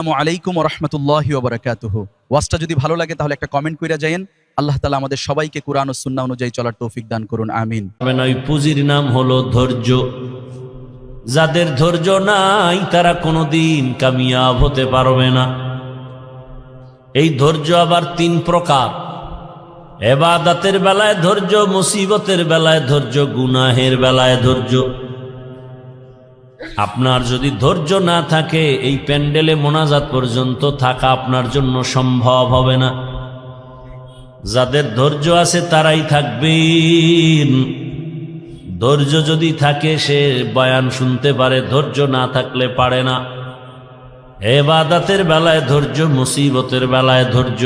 আসসালামু আলাইকুম ওয়া রাহমাতুল্লাহি ওয়া বারাকাতুহু। ওয়াজটা যদি ভালো লাগে তাহলে একটা কমেন্ট কইরা যায়েন। আল্লাহ তাআলা আমাদের সবাইকে কুরআন ও সুন্নাহ অনুযায়ী চলার তৌফিক দান করুন, আমিন। ওই পুঁজির নাম হলো ধৈর্য। যাদের ধৈর্য নাই তারা কোনোদিন কামিয়াব হতে পারবে না। এই ধৈর্য আবার তিন প্রকার: ইবাদতের বেলায় ধৈর্য, মুসিবতের বেলায় ধৈর্য, গুনাহের বেলায় ধৈর্য। আপনার যদি ধৈর্য না থাকে, এই প্যান্ডেলে মোনাজাত পর্যন্ত থাকা আপনার জন্য সম্ভব হবে না। যাদের ধৈর্য আছে তারাই থাকবেন। ধৈর্য যদি থাকে সে বয়ান শুনতে পারে, ধৈর্য না থাকলে পারে না। ইবাদতের বেলায় ধৈর্য, মুসিবতের বেলায় ধৈর্য,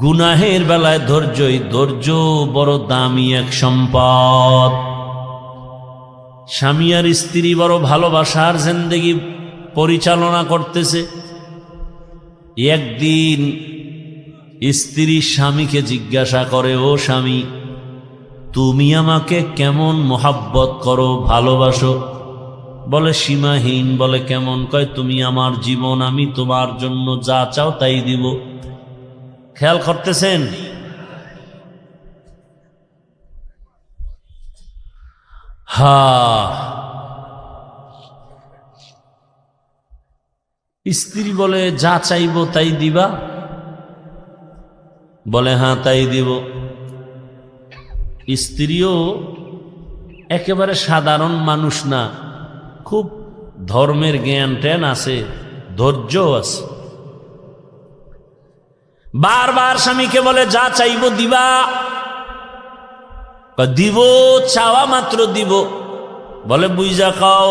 গুনাহের বেলায় ধৈর্য। এই ধৈর্য বড় দামি এক সম্পদ। স্বামী আর স্ত্রী বড় ভালোবাসার জিন্দেগি পরিচালনা করতেছে। একদিন স্ত্রী স্বামীকে জিজ্ঞাসা করে, ও স্বামী, তুমি আমাকে কেমন মোহাব্বত করো, ভালোবাসো? বলে সীমাহীন। বলে কেমন? কয় তুমি আমার জীবন, আমি তোমার জন্য যা চাও তাই দিব। খেয়াল করতেছেন? স্ত্রী বলে যা চাইবো তাই দিবা? বলে হ্যাঁ তাই দিব। স্ত্রীও একেবারে সাধারণ মানুষ না, খুব ধর্মের জ্ঞান ট্যান আছে, ধৈর্য আছে। বারবার স্বামীকে বলে যা চাইবো দিবা? দিব, চাওয়া মাত্র দিব। বলে বুঝা খাও?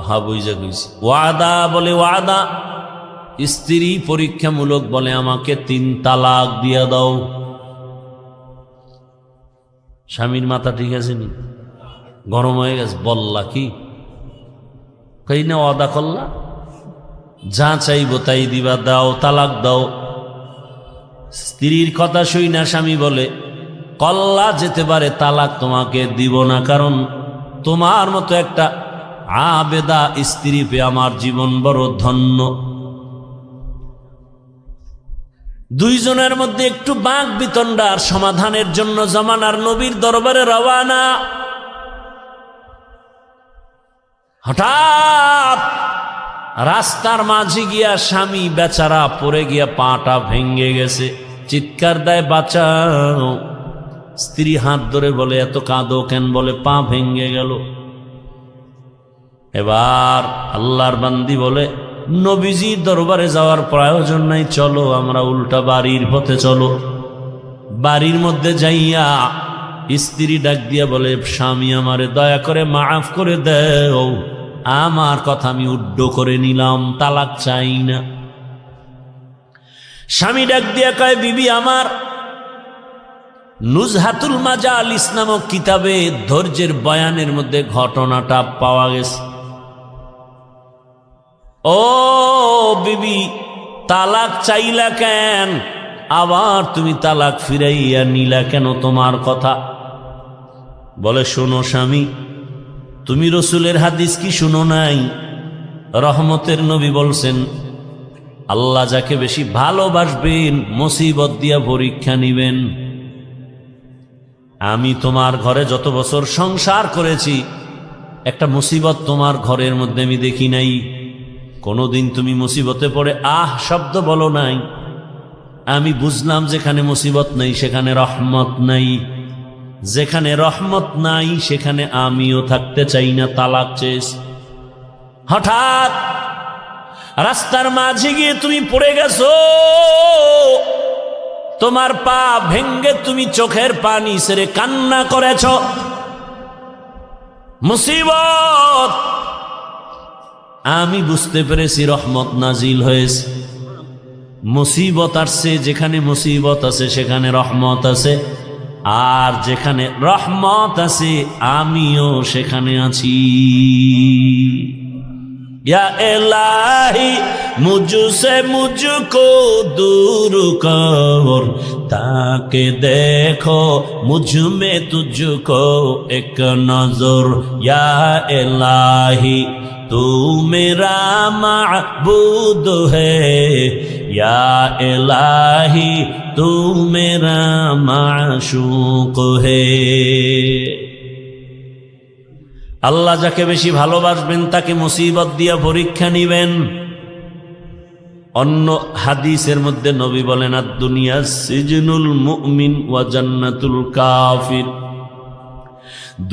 হ্যাঁ বুঝা কইছি। ওয়াদা? বলে ওয়াদা। স্ত্রী পরীক্ষামূলক বলে আমাকে 3 তালাক দিয়া দাও। স্বামীর মাথা ঠিক আছে নি? গরম হয়ে গেছে। বললা কি? কই না ওয়াদা করলা, যা চাইবো তাই দিবা, দাও, তালাক দাও। স্ত্রীর কথা শুই না স্বামী বলে, কল্লা যেতে পারে, তালাক তোমাকে দিব না, কারণ তোমার মতো একটা আবেদা স্ত্রী পেয়ে আমার জীবন বড় ধন্য। দুইজনের মধ্যে একটু বাক বিতণ্ডার সমাধানের জন্য জামানার নবীর দরবারে রওয়ানা। হঠাৎ রাস্তার মাঝে গিয়া স্বামী বেচারা পড়ে গিয়া পাটা ভেঙে গেছে, চিৎকার দেয় বাঁচাও। স্ত্রী হাত ধরে বলে এত কাঁদো কেন? বলে পা ভেঙে গেল। এবার আল্লাহর বান্দি বলে, নবীজির দরবারে যাওয়ার প্রয়োজন নাই, চলো আমরা উল্টা বাড়ির পথে চলো। বাড়ির মধ্যে যাইয়া স্ত্রী ডাক দিয়া বলে, স্বামী আমারে দয়া করে মাফ করে দেও, আমার কথা আমি উড্ড করে নিলাম, তালাক চাই না। স্বামী ডাক দিয়া কয়, বিবি আমার, নুজহাতুল মাজালিস নামক কিতাবে ধৈর্যের বয়ানের মধ্যে ঘটনাটা পাওয়া গেছে। ও বিবি, তালাক চাইলা কেন? আবার তুমি তালাক ফিরাইয়া নিলা কেন? তোমার কথা। বলে শোনো স্বামী, তুমি রসুলের হাদিস কি শুনো নাই? রহমতের নবী বলছেন, আল্লাহ যাকে বেশি ভালোবাসবেন মুসিবত দিয়া পরীক্ষা নিবেন। আমি তোমার ঘরে যত বছর সংসার করেছি, একটা মুসিবত তোমার ঘরের মধ্যে আমি দেখি নাই। কোনোদিন তুমি মুসিবতে পড়ে আহ শব্দ বলো নাই। আমি বুঝলাম যেখানে মুসিবত নেই সেখানে রহমত নাই, যেখানে রহমত নাই সেখানে আমিও থাকতে চাই না, তালাক চেয়েছ। হঠাৎ রাস্তার মাঝে গিয়ে তুমি পড়ে গেছো, তোমার পা ভেঙ্গে তুমি চোখের পানি ছেড়ে কান্না করেছ। মুসিবত। আমি বুঝতে পেরেছি রহমত নাজিল হয়েছে। মুসিবত আসছে, যেখানে মুসিবত আছে সেখানে রহমত আছে, আর যেখানে রহমত আছে আমিও সেখানে আছি। या इलाही मुझसे मुझको दूर कर, ताकि देखो मुझ में तुझको एक नजर। या इलाही तू मेरा माबूद है, या इलाही तू मेरा माशूक है। আল্লাহ যাকে বেশি ভালোবাসবেন তাকে মুসিবত দিয়া পরীক্ষা নিবেন। অন্য হাদিসের মধ্যে নবী বলেন, আদ-দুনিয়া সিজনুল মুমিন ওয়া জান্নাতুল কাফির।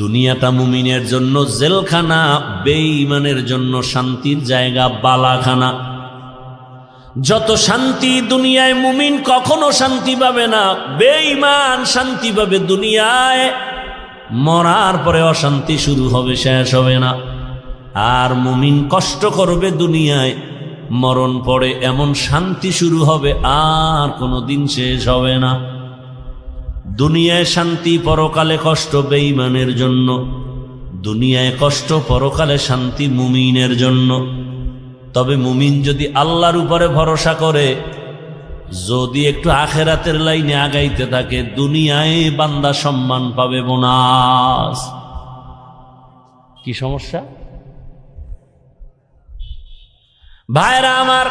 দুনিয়াটা মুমিনের জন্য জেলখানা, বেঈমানের জন্য শান্তির জায়গা, বালাখানা। যত শান্তি দুনিয়ায়, মুমিন কখনো শান্তি পাবে না। বেঈমান শান্তি পাবে দুনিয়ায়, মরার পরে অশান্তি শুরু হবে, শেষ হবে না। আর মুমিন কষ্ট করবে দুনিয়ায়, মরণ পরে এমন শান্তি শুরু হবে, আর কোনো দিন শেষ হবে না। দুনিয়ায় শান্তি, পরকালে কষ্ট বেঈমানের জন্য। দুনিয়ায় কষ্ট, পরকালে শান্তি মুমিনের জন্য। তবে মুমিন যদি আল্লাহর উপরে ভরসা করে, যদি একটু আখেরাতের লাইনে আগাইতে থাকে, দুনিয়ায় বান্দা সম্মান পাবে, বোনাস। কি সমস্যা ভাইরা আমার?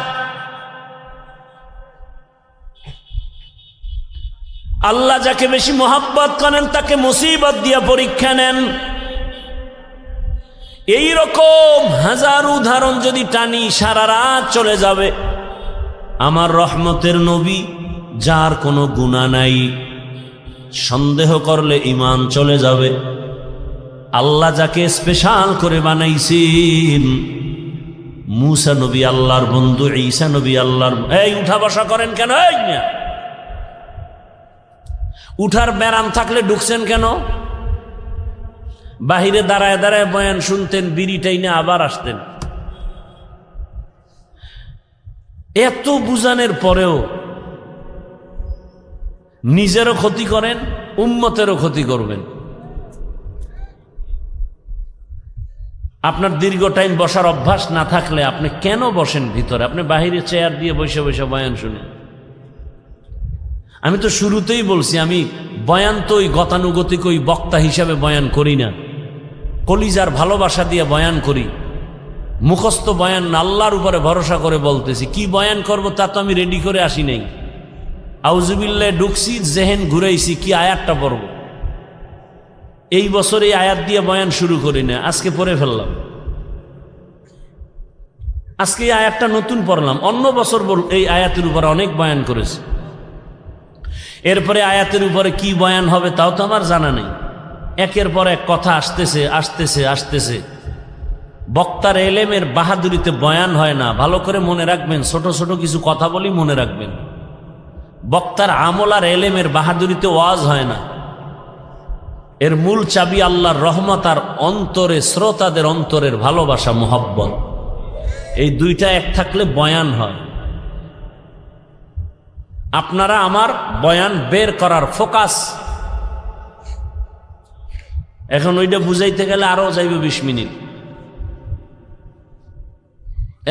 আল্লাহ যাকে বেশি মোহাব্বত করেন তাকে মুসিবত দিয়া পরীক্ষা নেন। এই রকম হাজার উদাহরণ যদি টানি, সারা রাত চলে যাবে। আমার রহমতের নবী, যার কোনো গুনাহ নাই, সন্দেহ করলে ঈমান চলে যাবে। আল্লাহ যাকে স্পেশাল করে বানাইছেন, মুসা নবী আল্লাহর বন্ধু, ঈসা নবী আল্লাহর। এই উঠা বসা করেন কেন? এই না, উঠার ব্যারাম থাকলে ঢুকছেন কেন? বাহিরে দাঁড়ায় দাঁড়ায় বয়ান শুনতেন, বিড়িটাই না আবার আসতেন। এত বুঝানোর পরেও নিজেরও ক্ষতি করেন, উম্মতেরও ক্ষতি করবেন। আপনার দীর্ঘ টাইম বসার অভ্যাস না থাকলে আপনি কেন বসেন ভিতরে? আপনি বাহিরে চেয়ার দিয়ে বসে বসে বয়ান শুনেন। আমি তো শুরুতেই বলছি, আমি বয়ান তো ওই গতানুগতিক ওই বক্তা হিসাবে বয়ান করি না, কলিজার ভালোবাসা দিয়ে বয়ান করি। মুখস্থ বয়ান না, আল্লাহর উপরে ভরসা করে বলতেছি। কি বয়ান করব তা তো আমি রেডি করে আসি নাই। আউযুবিল্লাহ ঢুকছি, জেহেন ঘুরাইছি, কি আয়াতটা পড়ব। এই বছর এই আয়াত দিয়ে বয়ান শুরু করি না, আজকে পড়ে ফেললাম। আজকে এই আয়াতটা নতুন পড়লাম, অন্য বছর এই আয়াতের উপরে অনেক বয়ান করেছি। এরপরে আয়াতের উপরে কি বয়ান হবে তাও তো আমার জানা নেই। একের পর এক কথা আসতেছে আসতেছে আসতেছে। বক্তার এলেমের বাহাদুরিতে বয়ান হয় না, ভালো করে মনে রাখবেন। ছোট ছোট কিছু কথা বলি, মনে রাখবেন। বক্তার আমল আর এলেমের বাহাদুরিতে ওয়াজ হয় না। এর মূল চাবি আল্লাহর রহমত আর অন্তরে, শ্রোতাদের অন্তরের ভালোবাসা, মোহাব্বত। এই দুইটা এক থাকলে বয়ান হয়। আপনারা আমার বয়ান বের করার ফোকাস। এখন ওইটা বুঝাইতে গেলে আরো যাইবে 20 মিনিট।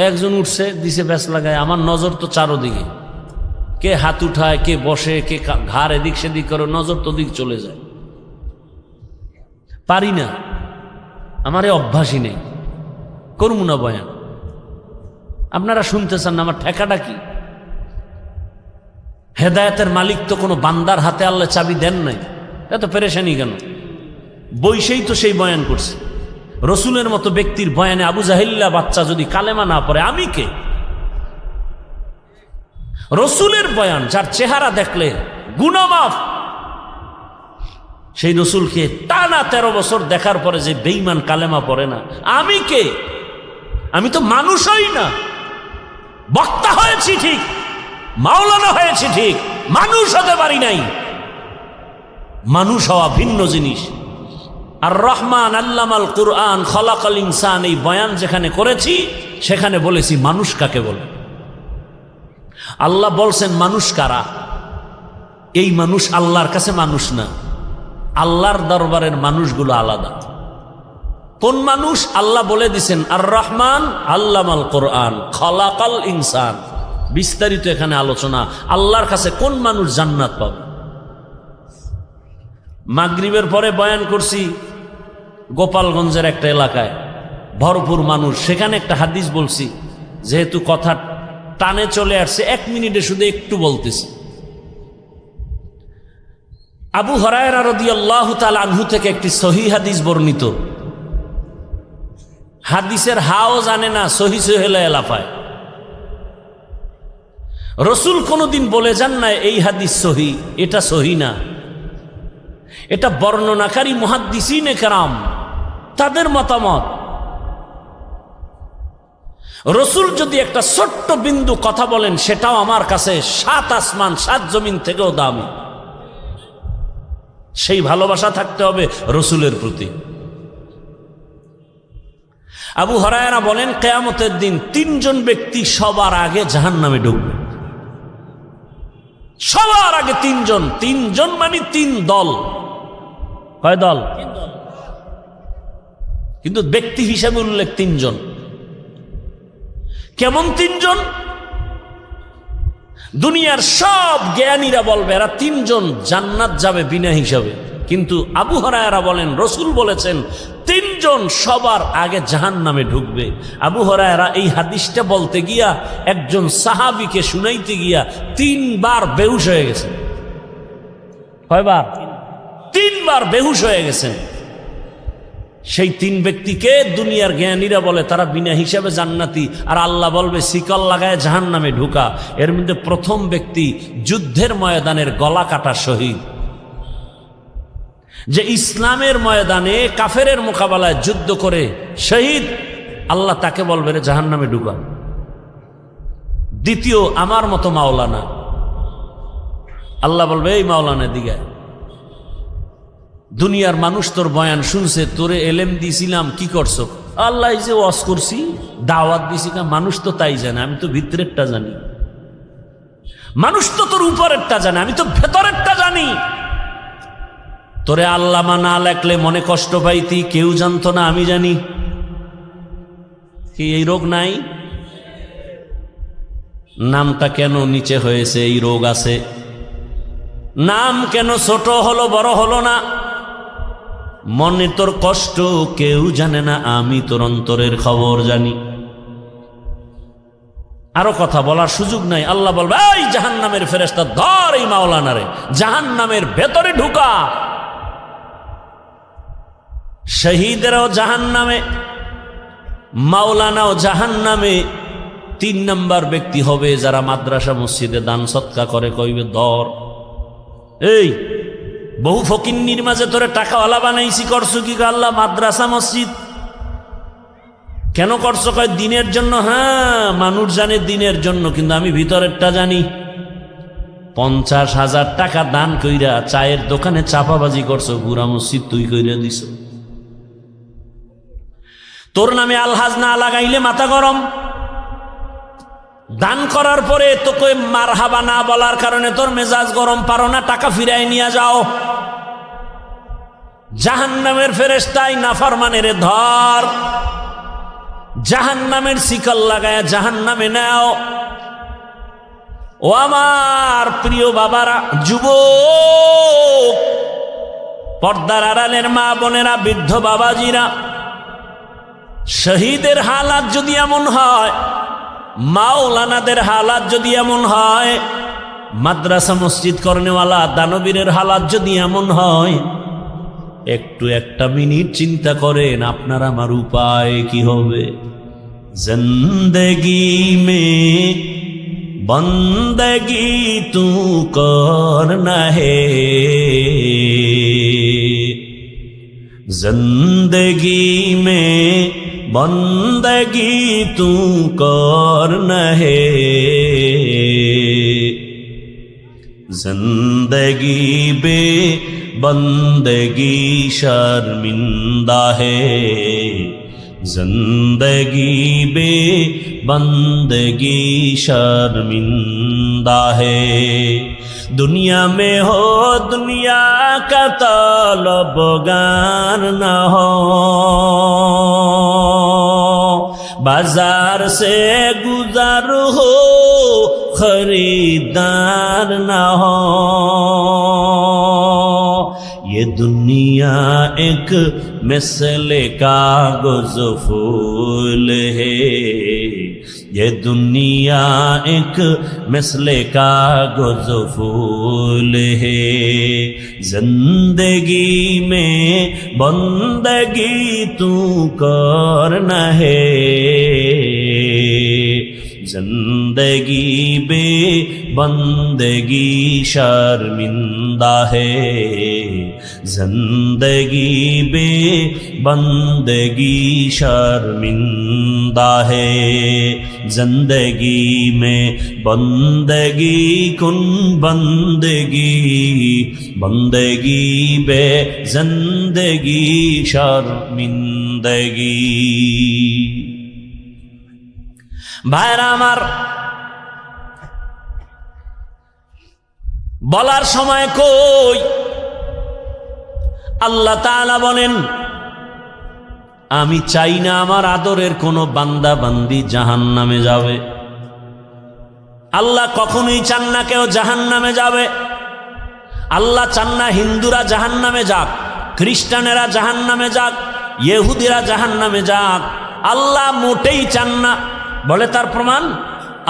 একজন উঠছে, দিছে ব্যাস লাগায়, আমার নজর তো চারোদিকে। কে হাত উঠায়, কে বসে, কে ঘাড় এদিক সেদিক করে, নজর তো দিক চলে যায়। পারি না, আমার এই অভ্যাসই নেই, করবো না বয়ান। আপনারা শুনতে চান না, আমার ঠেকাটা কি? হেদায়েতের মালিক তো কোনো বান্দার হাতে আল্লাহ চাবি দেন নাই, এত পেরেশানি কেন? বৈশেই তো সেই বয়ান করছে। রসুলের মতো ব্যক্তির বয়ানে আবু জাহিল্লা বাচ্চা যদি কালেমা না পড়ে, আমি কে? রসুলের বয়ান, যার চেহারা দেখলে গুনাহ মাফ, সেই রসুলকে টানা 13 বছর দেখার পরে যে বেঈমান কালেমা পড়ে না, আমি কে? আমি তো মানুষই না। বক্তা হয়েছি ঠিক, মাওলানা হয়েছি ঠিক, মানুষ হতে পারি নাই। মানুষ হওয়া ভিন্ন জিনিস। আর রহমান আল্লামাল কুরআন খলাকাল ইনসান, এই বয়ান যেখানে করেছি সেখানে বলেছি মানুষ কাকে বলে। আল্লাহ বলছেন মানুষ কারা? এই মানুষ আল্লাহর কাছে মানুষ না, আল্লাহর দরবারের মানুষগুলো আলাদা। কোন মানুষ? আল্লাহ বলে দিছেন আর রহমান আল্লামাল কুরআন খলাকাল ইনসান। বিস্তারিত এখানে আলোচনা। আল্লাহর কাছে কোন মানুষ জান্নাত পাবে? মাগরিবের পরে বয়ান করছি গোপালগঞ্জের একটা এলাকায়, ভরপুর মানুষ, সেখানে একটা হাদিস বলছি, যেহেতু কথা টানে চলে আসছে 1 মিনিটে শুধু একটু বলতেছি। আবু হুরায়রা রাদিয়াল্লাহু তাআলা আনহু থেকে একটি সহিহ হাদিস বর্ণিত। হাদিসের হাও জানে না, সহি সহেলা এলাফায়। রসুল কোনদিন বলে যান না এই হাদিস সহি, এটা সহি না। এটা বর্ণনাকারী মুহাদ্দিসিনে কেরাম তাদের মতামত। রসুল যদি একটা ছোট্ট বিন্দু কথা বলেন, সেটাও আমার কাছে 7 আসমান 7 জমিন থেকেও দামি। সেই ভালোবাসা থাকতে হবে রসুলের প্রতি। আবু হুরায়রা বলেন, কিয়ামতের দিন 3 জন ব্যক্তি সবার আগে জাহান্নামে ঢুকবে। সবার আগে 3 জন। 3 জন মানে 3 দল। কয় দল? কিন্তু ব্যক্তি হিসাবে উল্লেখ 3 জন। কেমন 3 জন? দুনিয়ার সব জ্ঞানীরা বলবে এরা 3 জন জান্নাত যাবে বিনা হিসাবে, কিন্তু আবু হুরায়রা বলেন রসুল বলেছেন 3 জন সবার আগে জাহান্নামে ঢুকবে। আবু হুরায়রা এই হাদিসটা বলতে গিয়া একজন সাহাবীকে শুনাইতে গিয়া 3 বার বেহুশ হয়ে গেছেন। কয়বার? 3 বার বেহুশ হয়ে গেছেন। সেই 3 ব্যক্তিকে দুনিয়ার জ্ঞানীরা বলে তারা বিনা হিসাবে জান্নাতি, আর আল্লাহ বলবে শিকল লাগায় জাহান্নামে ঢুকা। এর মধ্যে প্রথম ব্যক্তি যুদ্ধের ময়দানের গলা কাটা শহীদ, যে ইসলামের ময়দানে কাফেরের মোকাবেলায় যুদ্ধ করে শহীদ, আল্লাহ তাকে বলবে রে জাহান্নামে ঢুকা। দ্বিতীয় আমার মতো মাওলানা, আল্লাহ বলবে এই মাওলানা দিকে, দুনিয়ার মানুষ তোর বয়ান শুনছে, তোরে এলেম দিছিলাম, কি করছো? আল্লাহ যে ওয়াজ করছি, দাওয়াত দিছি। মানুষ তো তাই জানে, আমি তো ভিতরেরটা জানি। মানুষ তো তোর উপরেরটা জানে, আমি তো ভেতরেরটা জানি। তোরে আল্লামা না লেখলে মনে কষ্ট পাইতি, কেউ জানতো না, আমি জানি। কি এই রোগ নাই? নামটা কেন নিচে হয়েছে? এই রোগ আছে। নাম কেন ছোট হলো, বড় হলো না? মনে তোর কষ্ট কেউ জানে না, আমি তোর অন্তরের খবর জানি। আরো কথা বলার সুযোগ নাই। আল্লাহ বলবে এই জাহান্নামের ফেরেশতা ধর এই মাওলানারে, জাহান্নামের ভেতরে ঢুকা। শহীদেরাও জাহান্নামে, মাওলানাও জাহান্নামে। 3 নাম্বার ব্যক্তি হবে যারা মাদ্রাসা মসজিদে দান সৎকা করে, কইবে ধর এই বহু ফকিন্নির মাঝে তোরে টাকাওয়ালা বানাইছি, করছো কি? আল্লাহ মাদ্রাসা মসজিদ কেন করছো? কয় দিনের জন্য। হ্যাঁ, মানুষ জানে দিনের জন্য, কিন্তু আমি ভিতরেরটা জানি। 50,000 টাকা দান কইরা চায়ের দোকানে চাপাবাজি করছো, পুরা মসজিদ তুই কইরা দিছ। তোর নামে আলহাজ না লাগাইলে মাথা গরম। দান করার পরে তোকে মারহাবা না বলার কারণে তোর মেজাজ গরম, পারো না, টাকা ফিরাই নিয়ে যাও। জাহান্নামের ফেরেশতাই নাফরমানের ধর, জাহান্নামের শিকল লাগায় জাহান্নামে নাও। ও আমার প্রিয় বাবারা, যুবক, পর্দার আড়ালের মা বোনেরা, বৃদ্ধ বাবাজিরা, শহীদের হালাত যদি এমন হয়, মাওলানাদের হালাত যদি এমন হয়, মাদ্রাসা মসজিদ করনেওয়ালা দানবীরের হালাত যদি এমন হয়, একটু 1 মিনিট চিন্তা করেন আপনার আমার উপায় কি হবে। জিন্দেগি মে বন্দগি তু করনা হে, जिंदगी में बंदगी तू करना है, जिंदगी बे बंदगी शर्मिंदा है, जिंदगी बे बंदगी शर्मिंदा है। दुनिया में हो दुनिया का तलबगार न हो, बाजार से गुजर हो खरीदार न हो। ये दुनिया एक मिसले कागज फूल है, ये दुनिया एक मिसले कागज फूल है। जिंदगी में बंदगी तू करना है, जिंदगी बे बंदगी शर्मिंदा है, जिंदगी बे बंदगी शर्मिंदा है। जिंदगी में बंदगी कुन बंदगी, बंदगी बे जिंदगी शर्मिंदगी। ভাইরা আমার, বলার সময় কই আল্লাহ তাআলা বলেন, আমি চাই না আমার আদরের কোনো বান্দা বান্দি জাহান্নামে যাবে। আল্লাহ কখনোই চান না কেউ জাহান্নামে যাবে। আল্লাহ চান না হিন্দুরা জাহান্নামে যাক, খ্রিস্টানেরা জাহান্নামে যাক, ইহুদিরা জাহান্নামে যাক। আল্লাহ মোটেই চান না। বলে তার প্রমাণ,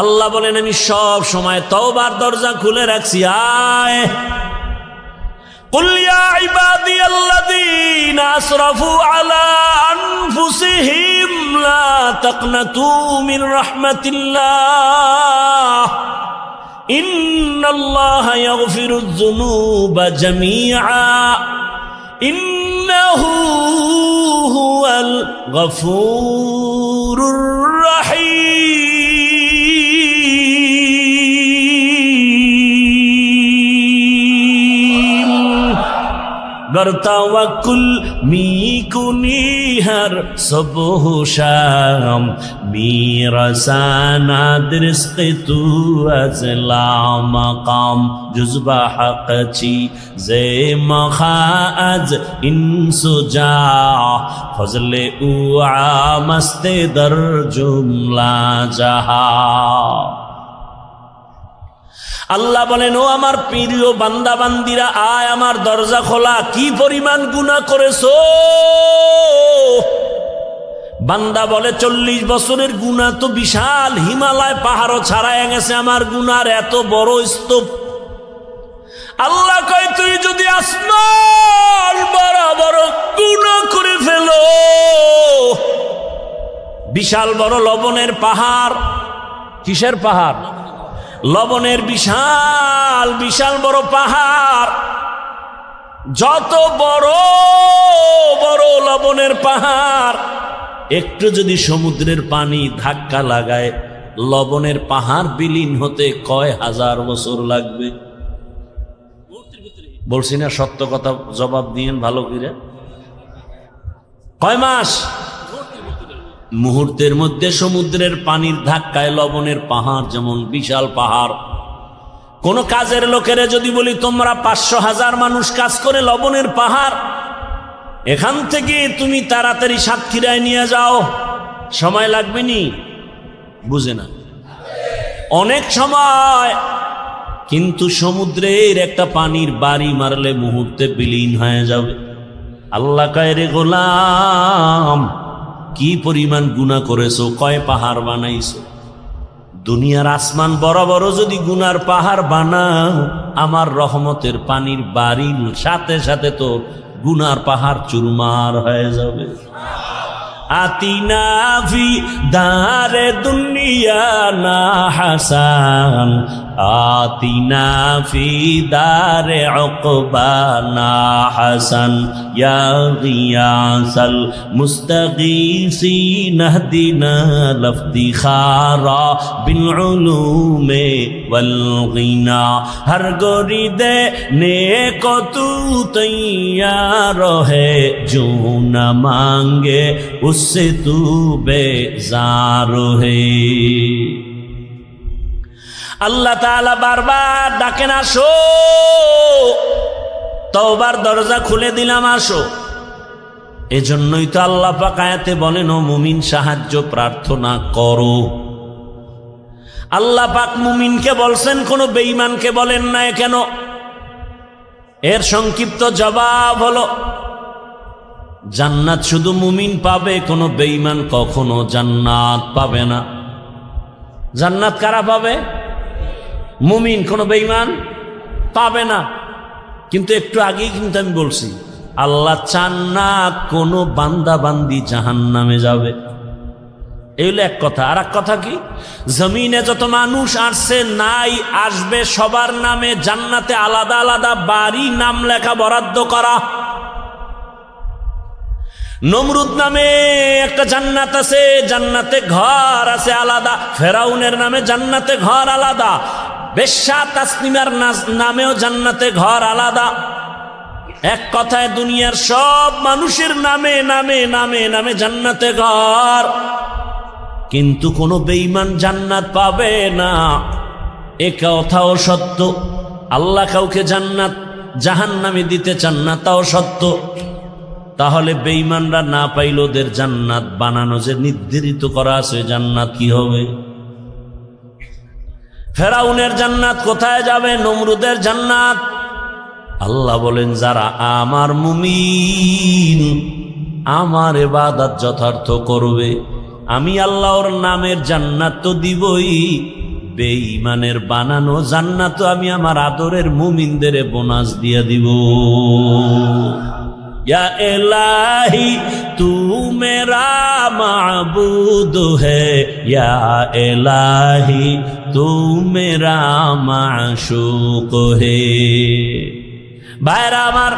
আল্লাহ বলেন আমি সব সময় তওবার দরজা খুলে রাখছি। আয় কুল ইয়া ইবাদিয়াল্লাযীনা আসরাফু আলা আনফুসিহিম লা তাকনাতু মির রাহমাতিল্লাহ ইন্নাল্লাহা ইয়াগফিরুয যুনুবা জামিআ ইন্নাহু হুয়াল গফুরুর রাহিম। बरतावकुल मीकुनी हर सुबह शाम मीरसाना रिस्क तू अजला मकाम जुज़बा हक़ची ज़े मखाअज इंसुजा फज़ले उआ मस्ते दर जुमला जहा। আল্লাহ বলেন, ও আমার প্রিয় বান্দা বান্দিরা, আয় আমার দরজা খোলা। কি পরিমাণ গুনাহ করেছো? বান্দা বলে 40 বছরের গুনাহ তো বিশাল, হিমালয় পাহাড়ও ছাড়ায় গেছে আমার গুনার এত বড় স্তূপ। আল্লাহ কয়, তুই যদি আসমান বরাবর গুনাহ করে ফেলো, বিশাল বড় লবণের পাহাড়। কিসের পাহাড়? লবণের বিশাল বিশাল বড় পাহাড়। যত বড় বড় লবণের পাহাড়, একটু যদি সমুদ্রের পানি ধাক্কা লাগায়, লবণের পাহাড় বিলীন হতে কয় হাজার বছর লাগবে? বলছি না সত্য কথা, জবাব দিয়েন ভালো করে। কয় মাস? মুহূর্তের মধ্যে সমুদ্রের পানির ধাক্কায় লবণের পাহাড় যেমন বিশাল পাহাড়। কোন কাজের লোকেরা যদি বলি তোমরা 500,000 মানুষ কাজ করে লবণের পাহাড়, এখান থেকে তুমি তাড়াতাড়ি সাতক্ষীরায় নিয়ে যাও, সময় লাগবে নি? বুঝে না, অনেক সময়। কিন্তু সমুদ্রের একটা পানির বাড়ি মারলে মুহূর্তে বিলীন হয়ে যাবে। আল্লাহ কয়, রে গোলাম, কি পরিমাণ গুনাহ করেছো, কয় পাহাড় বানাইছো। দুনিয়ার আসমান বড় বড় যদি গুনার পাহাড় বানাও, আমার রহমতের পানির বাড়ির সাথে সাথে তো গুনার পাহাড় চুরমার হয়ে যাবে। আতিনা ফি দারে দুনিয়া না হাসান, আতিনা ফি দারে উকবা না হাসান, ইয়া গিয়াসাল মুস্তাগীসিন ইহদিনা লফতিখারা বিল উলুমে ওয়াল গিনা। হর গরিদে নেক তু তৈয়ার হে, जो न मांगे उससे तू बेजार है। আল্লাহ তাআলা বারবার ডাকেন, আসো, তওবার দরজা খুলে দিলাম, আসো। এজন্যই তো আল্লাহ পাক আয়াতে বলেন, ও মুমিন সাহায্য প্রার্থনা করো। আল্লাহ পাক মুমিনকে বলছেন, কোন বেঈমানকে বলেন না কেন? এর সংক্ষিপ্ত জবাব হলো, জান্নাত শুধু মুমিন পাবে, কোনো বেঈমান কখনো জান্নাত পাবে না। জান্নাত কারা পাবে? মুমিন, কোনো বেঈমান পাবে না। কিন্তু একটু আগেই কিন্তু আমি বলছি, আল্লাহ চান না কোনো বান্দা বান্দি জাহান্নামে যাবে। এই হলো এক কথা। আর এক কথা কি, জমিনে যত মানুষ আসছে নাই আসবে সবার নামে জান্নাতে আলাদা আলাদা বাড়ি নাম লেখা বরাদ্দ করা। নমরুদ নামে একটা জান্নাত আছে, জান্নাতে ঘর আছে আলাদা। ফেরাউনের নামে জান্নাতে ঘর আলাদা। বেশ্যা তাসনিমার নামেও জান্নাতে ঘর আলাদা। এক কথায় দুনিয়ার সব মানুষের নামে নামে নামে নামে জান্নাতে ঘর, কিন্তু কোনো বেঈমান জান্নাত পাবে না। এ কথাও সত্য। আল্লাহ কাউকে জান্নাত জাহান্নামে দিতে চান না, তাও সত্য। তাহলে বেঈমানরা না পাইল, ওদের জান্নাত বানানো যে নির্ধারিত করা আছে, জান্নাত কি হবে? ফেরাউনের জান্নাত কোথায় যাবে? নমরুদের জান্নাত। আল্লাহ বলেন, যারা আমার মুমিন, আমার ইবাদত যথার্থ করবে, আমি আল্লাহর নামের জান্নাত তো দিবই, বেঈমানের বানানো জান্নাত আমি আমার আদরের মুমিনদের বোনাস দিয়ে দিব। या इलाही तू मेरा माबूद है, या इलाही तू मेरा माशूक है। ভাইরা আমার,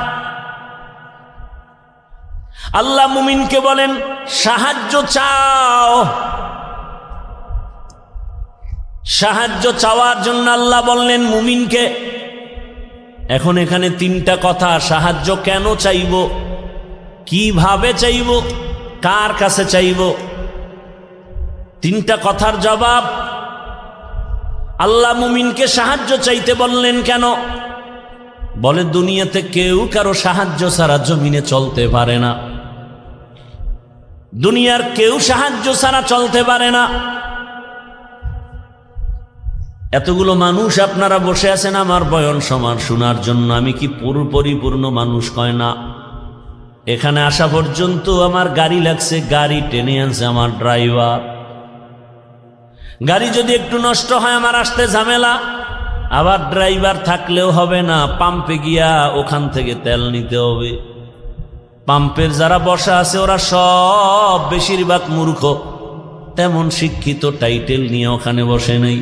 আল্লাহ মুমিনকে বলেন সাহায্য চাও। সাহায্য চাওয়ার জন্য আল্লাহ বললেন মুমিনকে। এখন এখানে তিনটা কথা, সাহায্য কেন চাইব, কিভাবে চাইব, কার কাছে চাইব, তিনটা কথার জবাব। আল্লাহ মুমিনকে সাহায্য চাইতে বললেন কেন? বলে দুনিয়াতে কেউ কারো সাহায্য ছাড়া জমিনে চলতে পারে না। দুনিয়ার কেউ সাহায্য ছাড়া চলতে পারে না। এতগুলো মানুষ আপনারা বসে আছেন আমার বয়ান শোনার জন্য। আমি কি পরিপূর্ণ মানুষ? কয় না। এখানে আসা পর্যন্ত আমার গাড়ি লাগছে, গাড়ি টেনে আনছে আমার ড্রাইভার। গাড়ি যদি একটু নষ্ট হয় আমার আসতে ঝামেলা, আবার ড্রাইভার থাকলেও হবে না, পাম্পে গিয়া ওখান থেকে তেল নিতে হবে। পাম্পের যারা বসা আছে ওরা সব বেশিরভাগ মূর্খ, তেমন শিক্ষিত টাইটেল নিয়ে ওখানে বসে নেই।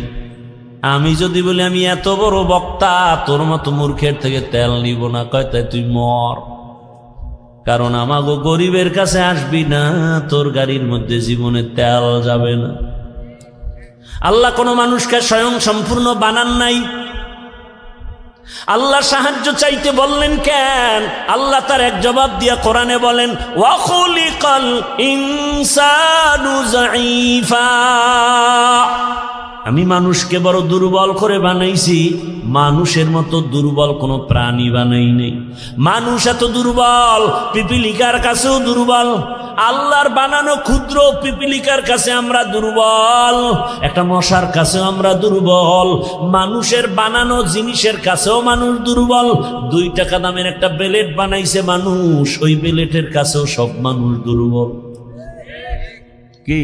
আমি যদি বলি আমি এত বড় বক্তা, তোর মতো মূর্খের থেকে তেল নিব না, কয় তাই তুই মর। কারণ আমাগো গরিবের কাছে আসবি না, তোর গাড়ির মধ্যে জীবনে তেল যাবে না। আল্লাহ কোনো মানুষকে স্বয়ং সম্পূর্ণ বানান নাই। আল্লাহ সাহায্য চাইতে বললেন কেন? আল্লাহ তার এক জবাব দিয়া কোরআনে বলেন, ওয়া খুলিকাল ইনসানু যায়ীফা। আমি মানুষকে বড় দুর্বল করে বানাইছি, মানুষের মতো দুর্বল কোনো প্রাণী বানাই নেই। মানুষ এত দুর্বল, পিপিলিকার কাছেও দুর্বল। আল্লাহর বানানো ক্ষুদ্র পিপিলিকার কাছে আমরা দুর্বল, একটা মশার কাছেও আমরা দুর্বল, মানুষের বানানো জিনিসের কাছেও মানুষ দুর্বল। 2 টাকা দামের একটা বেলেট বানাইছে মানুষ, ওই বেলেটের কাছেও সব মানুষ দুর্বল। কি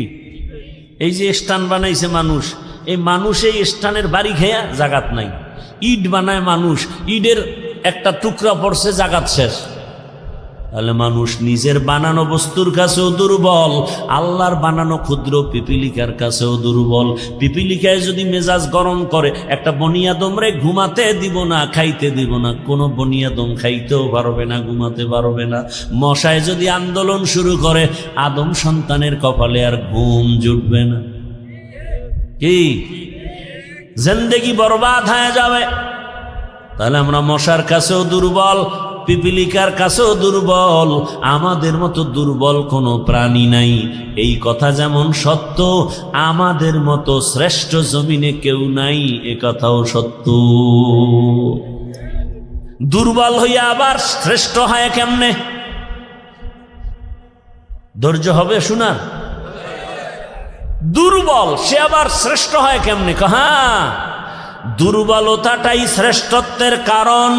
এই যে স্টান বানাইছে মানুষ, এই মানুষ এই স্টানের বাড়ি খেয়া জাগাত নাই। ইট বানায় মানুষ, ইটের একটা টুকরা পড়ছে, জাগাত শেষ। তাহলে মানুষ নিজের বানানো বস্তুর কাছেও দুর্বল, আল্লাহর বানানো ক্ষুদ্র পিপিলিকার কাছেও দুর্বল। পিপিলিকায় যদি মেজাজ গরম করে, একটা বনিয়াদমরে ঘুমাতে দিব না, খাইতে দিব না। কোনো বনিয়াদম খাইতেও পারবে না, ঘুমাতে পারবে না। মশায় যদি আন্দোলন শুরু করে, আদম সন্তানের কপালে আর ঘুম জুটবে না। কি জিন্দেগি বরবাদ হয়ে যাবে। তাহলে আমরা মশার কাছেও দুর্বল, পিপিলিকার কাছেও দুর্বল, আমাদের মতো দুর্বল কোনো প্রাণী নাই। এই কথা যেমন সত্য, আমাদের মতো শ্রেষ্ঠ জমিনে কেউ নাই, এ কথাও সত্য। দুর্বল হইয়া আবার শ্রেষ্ঠ হয় কেমনে? ধৈর্য হবে শোনার। দুর্বল সে আবার শ্রেষ্ঠ হয় কেমনে? হ্যাঁ, দুর্বলতাটাই শ্রেষ্ঠত্বের কারণ।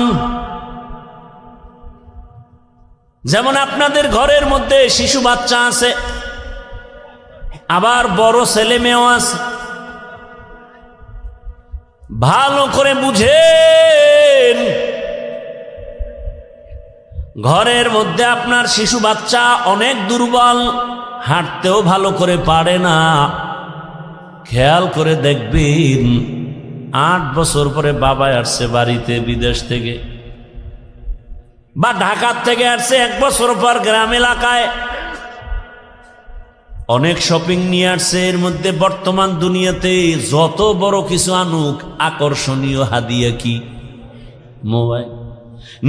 যেমন আপনাদের ঘরের মধ্যে শিশু বাচ্চা আছে, আবার বড় ছেলে মেয়েও আছে। ভালো করে বুঝেন, ঘরের মধ্যে আপনার শিশু বাচ্চা অনেক দুর্বল, হাঁটতেও ভালো করে পারে না। খেয়াল করে দেখবেন 8 বছর পরে বাবা আসছে বাড়িতে বিদেশ থেকে, বা ঢাকার থেকে আসছে 1 বছর পর গ্রাম এলাকায়, অনেক শপিং নিয়ে আসছে। এর মধ্যে বর্তমান দুনিয়াতে যত বড় কিছু আনুক, আকর্ষণীয় হাদিয়া কি? মোবাইল।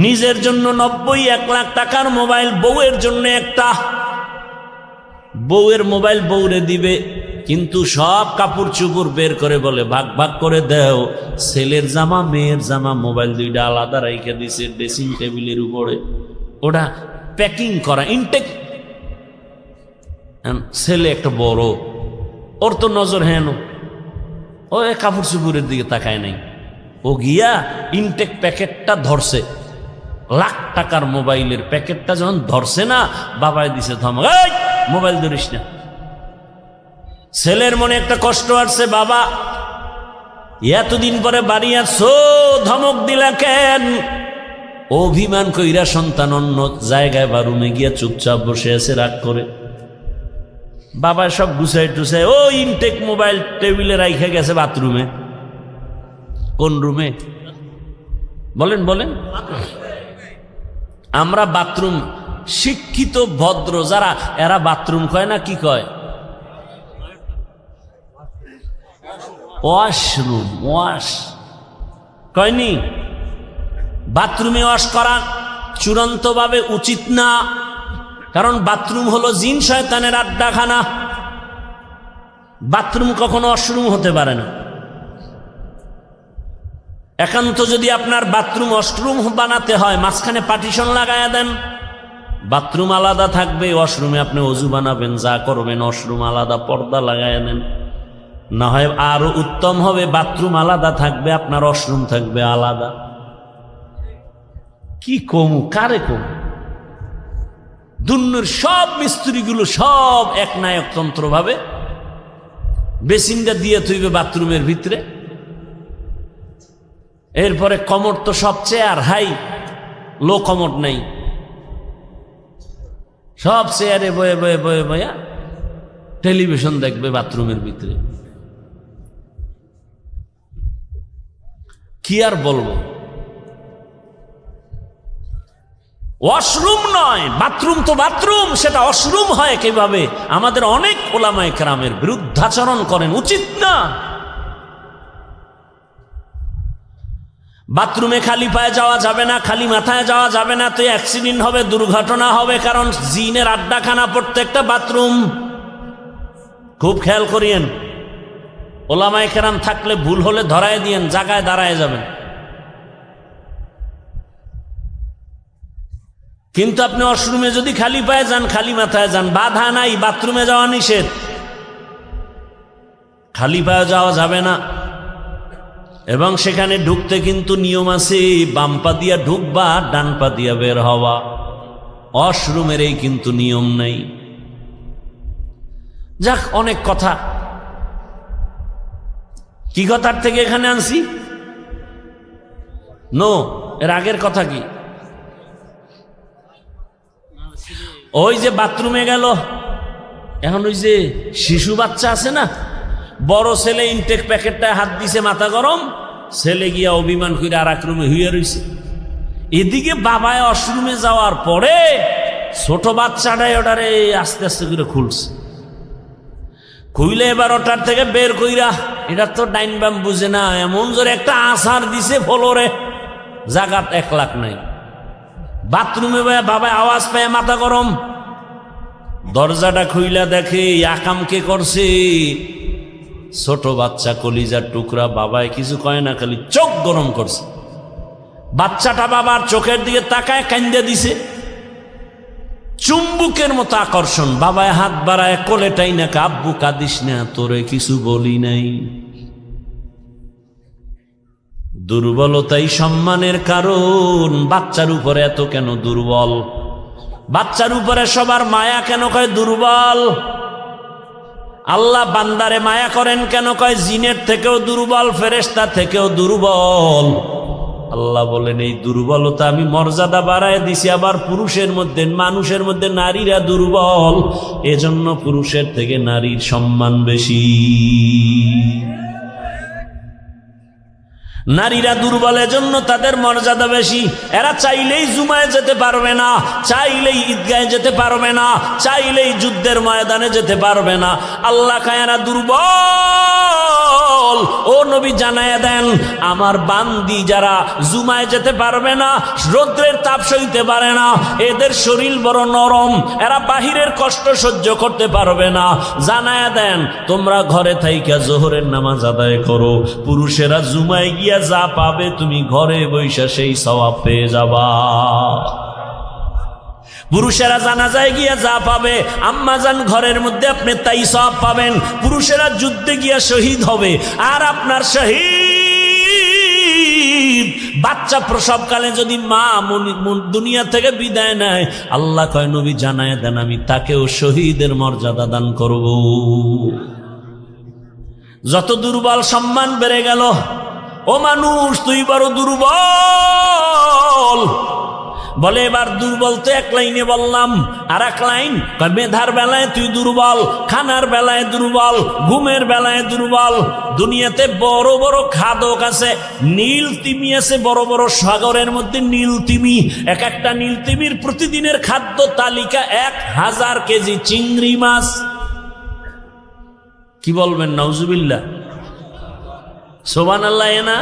নিজের জন্য 90-1 লাখ টাকার মোবাইল, বউয়ের জন্য একটা। বউয়ের মোবাইল বউরে দিবে, কিন্তু সব কাপড় চুপড় বের করে বলে ভাগ ভাগ করে দেও। ছেলের জামা মেয়ের জামা মোবাইল 2টা আলাদা রেখে দিছে ড্রেসিং টেবিলের উপরে, ওটা প্যাকিং করা ইনটেক। ছেলে একটা বড়, ওর তো নজর হেন, ও কাপড় চুপড়ের দিকে তাকায় নাই। ও গিয়া ইনটেক প্যাকেটটা ধরছে, লাখ টাকার মোবাইলের প্যাকেটটা যখন ধরছে না, বাবাই দিছে ধমক, এই মোবাইল ধরিস না। ছেলের মনে একটা কষ্ট আসছে, বাবা এতদিন পরে বাড়ি আসছো, ধমক দিলা কেন? অভিমান কইরা সন্তান অন্য জায়গায় বা রুমে গিয়া চুপচাপ বসে আছে রাগ করে। বাবা সব গুছাই টুছাই ও ইনটেক মোবাইল টেবিলে রাইখা গেছে বাথরুমে। কোন রুমে? বলেন বলেন। আমরা বাথরুম, শিক্ষিত ভদ্র যারা, এরা বাথরুম কয় না, কি কয়? ওয়াশরুম। ওয়াশ কয়নি? বাথরুমে ওয়াশ করা চূড়ান্তভাবে উচিত না, কারণ বাথরুম হলো জিন শয়তানের আড্ডাখানা। বাথরুম কখনো ওয়াশরুম হতে পারে না। একান্ত যদি আপনার বাথরুম ওয়াশরুম বানাতে হয়, মাঝখানে পার্টিশন লাগায়া দেন, বাথরুম আলাদা থাকবে, ওয়াশরুমে আপনি অজু বানাবেন, যা করবেন, ওয়াশরুম আলাদা, পর্দা লাগায়া দেন। না হয় আরো উত্তম হবে, বাথরুম আলাদা থাকবে, আপনার ওয়াশরুম থাকবে আলাদা। কি কমু, কারে কমু? দুনিয়ার সব মিস্ত্রিগুলো সব এক না একতন্ত্র ভাবে বেসিনটা দিয়ে থইবে বাথরুমের ভিতরে। এরপরে কমর তো সব চেয়ার হাই, লো কমর নেই, সব চেয়ারে বয়ে বয়ে বয়ে বয়া টেলিভিশন দেখবে বাথরুমের ভিতরে। কি আর বলবো? ওয়াশরুম নয়, বাথরুম তো বাথরুম, সেটা ওয়াশরুম হয় কিভাবে? আমাদের অনেক ওলামায়ে কেরামের বিরুদ্ধাচরণ করেন, উচিত না। বাথরুমে খালি পায়ে যাওয়া যাবে না, খালি মাথায় যাওয়া যাবে না, তো অ্যাক্সিডেন্ট হবে, দুর্ঘটনা হবে, কারণ জিনের আড্ডাখানা প্রত্যেকটা বাথরুম। খুব খেয়াল করিয়েন, ওলামায়ে কেরাম থাকলে ভুল হলে ধরায় দিয়েন, জায়গায় দাঁড়ায় যাবেন। কিন্তু আপনি ওয়াশরুমে যদি খালি পায়ে যান, খালি মাথায় যান, বাধা নাই, বাথরুমে যাওয়া নিষেধ, খালি পায়ে যাওয়া যাবে না। এবং সেখানে ঢুকতে কিন্তু নিয়ম আছে, বাম পা দিয়া ঢুকবা, ডান পা দিয়া বের হওয়া। ওয়াশরুমের এই কিন্তু নিয়ম নাই। যাক, অনেক কথা। কি কথার থেকে এখানে আনছি? নো, এর আগের কথা কি? ওই যে বাথরুমে গেল, এখন ওই যে শিশু বাচ্চা আছে না, বড় ছেলে ইনটেক প্যাকেটটা হাত দিছে, মাথা গরম, ছেলে গিয়া অভিমান করে আর এক রুমে হুইয়া রইছে। এদিকে বাবায় ওয়াশরুমে যাওয়ার পরে ছোট বাচ্চাটাই ওটারে আস্তে আস্তে করে খুলছে, খুইলে এবার ওটার থেকে বের কইরা, এটা তো ডাইন বাম বুঝে না, এমন জোরে একটা আছাড় দিছে ফ্লোরে, জাগাত 1 লাখ নাই। বাথরুমে বাবা আওয়াজ পায়, মাথা গরম, দরজাটা খুইলা দেখে আকাম কে করছে, ছোট বাচ্চা, কলিজার টুকরা। বাবায় কিছু কয় না, খালি চোখ গরম করছে। বাচ্চাটা বাবার চোখের দিকে তাকায় কান্দে দিছে, চুম্বুকের মতো আকর্ষণ। বাবায় হাত বাড়ায় কোলেটাই না, আব্বু কাঁদিস না, তোরে কিছু বলি নাই। দুর্বলতাই সম্মানের কারণ। বাচ্চার উপরে এত কেন দুর্বল? বাচ্চার উপরে সবার মায়া কেন কয় দুর্বল? আল্লাহ বান্দারে মায়া করেন কেন কয় জিনের থেকেও দুর্বল, ফেরেশতা থেকেও দুর্বল। আল্লাহ বলেন এই দুর্বলতা আমি মর্যাদা বাড়ায় দিছি। আবার পুরুষের মধ্যে, মানুষের মধ্যে নারীরা দুর্বল, এজন্য পুরুষের থেকে নারীর সম্মান বেশি। নারীরা দুর্বল, এজন্য তাদের মর্যাদা বেশি। এরা চাইলেই জুমায় যেতে পারবে না, চাইলেই ঈদগাহে যেতে পারবে না, চাইলেই যুদ্ধের ময়দানে যেতে পারবে না। আল্লাহ কায়ারা দুর্বল। ও নবী জানায়া দেন, আমার বান্দি যারা জুমায় যেতে পারবে না, রৌদ্রের তাপ সইতে পারে না, এদের শরীর বড় নরম, এরা বাহিরের কষ্ট সহ্য করতে পারবে না, জানায়া দেন তোমরা ঘরে থাইকা জোহরের নামাজ আদায় করো। পুরুষেরা জুমায় গিয়া যা পাবে তুমি ঘরে বৈশা সেই সওয়াব পেয়ে যাবা। পুরুষেরা জানাজায় গিয়া যা পাবে, আম্মাজান ঘরের মধ্যে আপনি তাই সওয়াব পাবেন। পুরুষেরা যুদ্ধে গিয়া শহীদ হবে, আর আপনার শহীদ বাচ্চা প্রসবকালে যদি মা দুনিয়া থেকে বিদায় নেয়, আল্লাহ কয় নবী জানায় দেন আমি তাকেও শহীদের মর্যাদা দান করব। যত দুর্বল সম্মান বেড়ে গেল। ও মানুষ তুই বড় দুর্বল। বলে এবার দুর্বল তো এক লাইনে বললাম, আর এক লাইন মেধার বেলায় তুই দুর্বল, খানার বেলায় দুর্বল, ঘুমের বেলায় দুর্বল। দুনিয়াতে বড় বড় খাদক আছে, নীল তিমি আছে, বড় বড় সাগরের মধ্যে নীল তিমি। এক একটা নীল তিমির প্রতিদিনের খাদ্য তালিকা 1000 কেজি চিংড়ি মাছ। কি বলবেন নাউজুবিল্লাহ, সুবহানাল্লাহ। না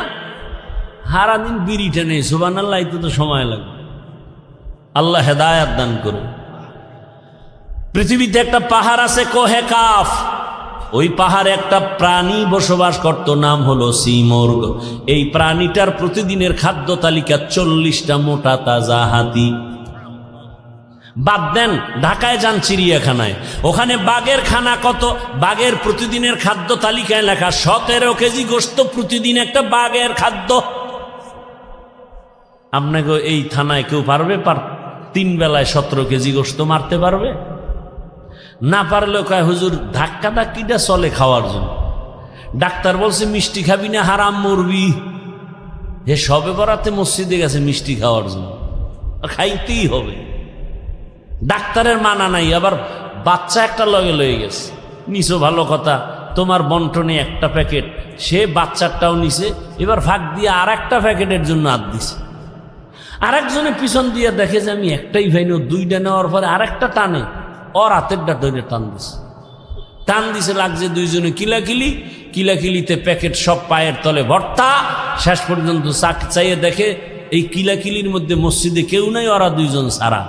হারা দিন বিড়িটা নেই, সুবহানাল্লাহ, তো সময় লাগবে। আল্লাহ হেদায়াত দান করুন। পৃথিবীতে একটা পাহাড় আছে কোহে কাফ, ওই পাহাড়ে একটা প্রাণী বসবাস করত, নাম হলো সিমর্গ। এই প্রাণীটার প্রতিদিনের খাদ্য তালিকা 40টা মোটা তাজা হাতি। বাদ দেন ঢাকায় যান চিড়িয়াখানায়, ওখানে বাঘের খানা কত? বাঘের প্রতিদিনের খাদ্য তালিকায় লেখা 17 কেজি গোশত প্রতিদিন একটা বাঘের খাদ্য। আপনাকে এই থানায় কেউ পারবে 3 বেলায় 17 কেজি গোশত মারতে পারবে? না পারলেও কয় হুজুর ধাক্কা ধাক্কিটা চলে খাওয়ার জন্য। ডাক্তার বলছে মিষ্টি খাবি না হারাম মরবি। হে সবে বরাতে মসজিদে গেছে মিষ্টি খাওয়ার জন্য, খাইতেই হবে। ডাক্তারের মানা নাই, আবার বাচ্চা একটা লগে লয়ে গেছে, নিছো ভালো কথা, তোমার বন্টনে একটা প্যাকেট, সে বাচ্চারটাও নিছে, এবার ফাঁক দিয়ে আর একটা প্যাকেটের জন্য হাত দিছে। আরেকজনে পিছন দিয়ে দেখে যে আমি একটাই ভাই নো, 2টা নেওয়ার পরে আরেকটা টানে, ওর হাতেরটা ধরে টান দিছে, লাগছে দুইজনে কিলাকিলি। কিলাকিলিতে প্যাকেট সব পায়ের তলে ভর্তা। শেষ পর্যন্ত চাইয়ে দেখে এই কিলাকিলির মধ্যে মসজিদে কেউ নাই, ওরা 2জন সারা।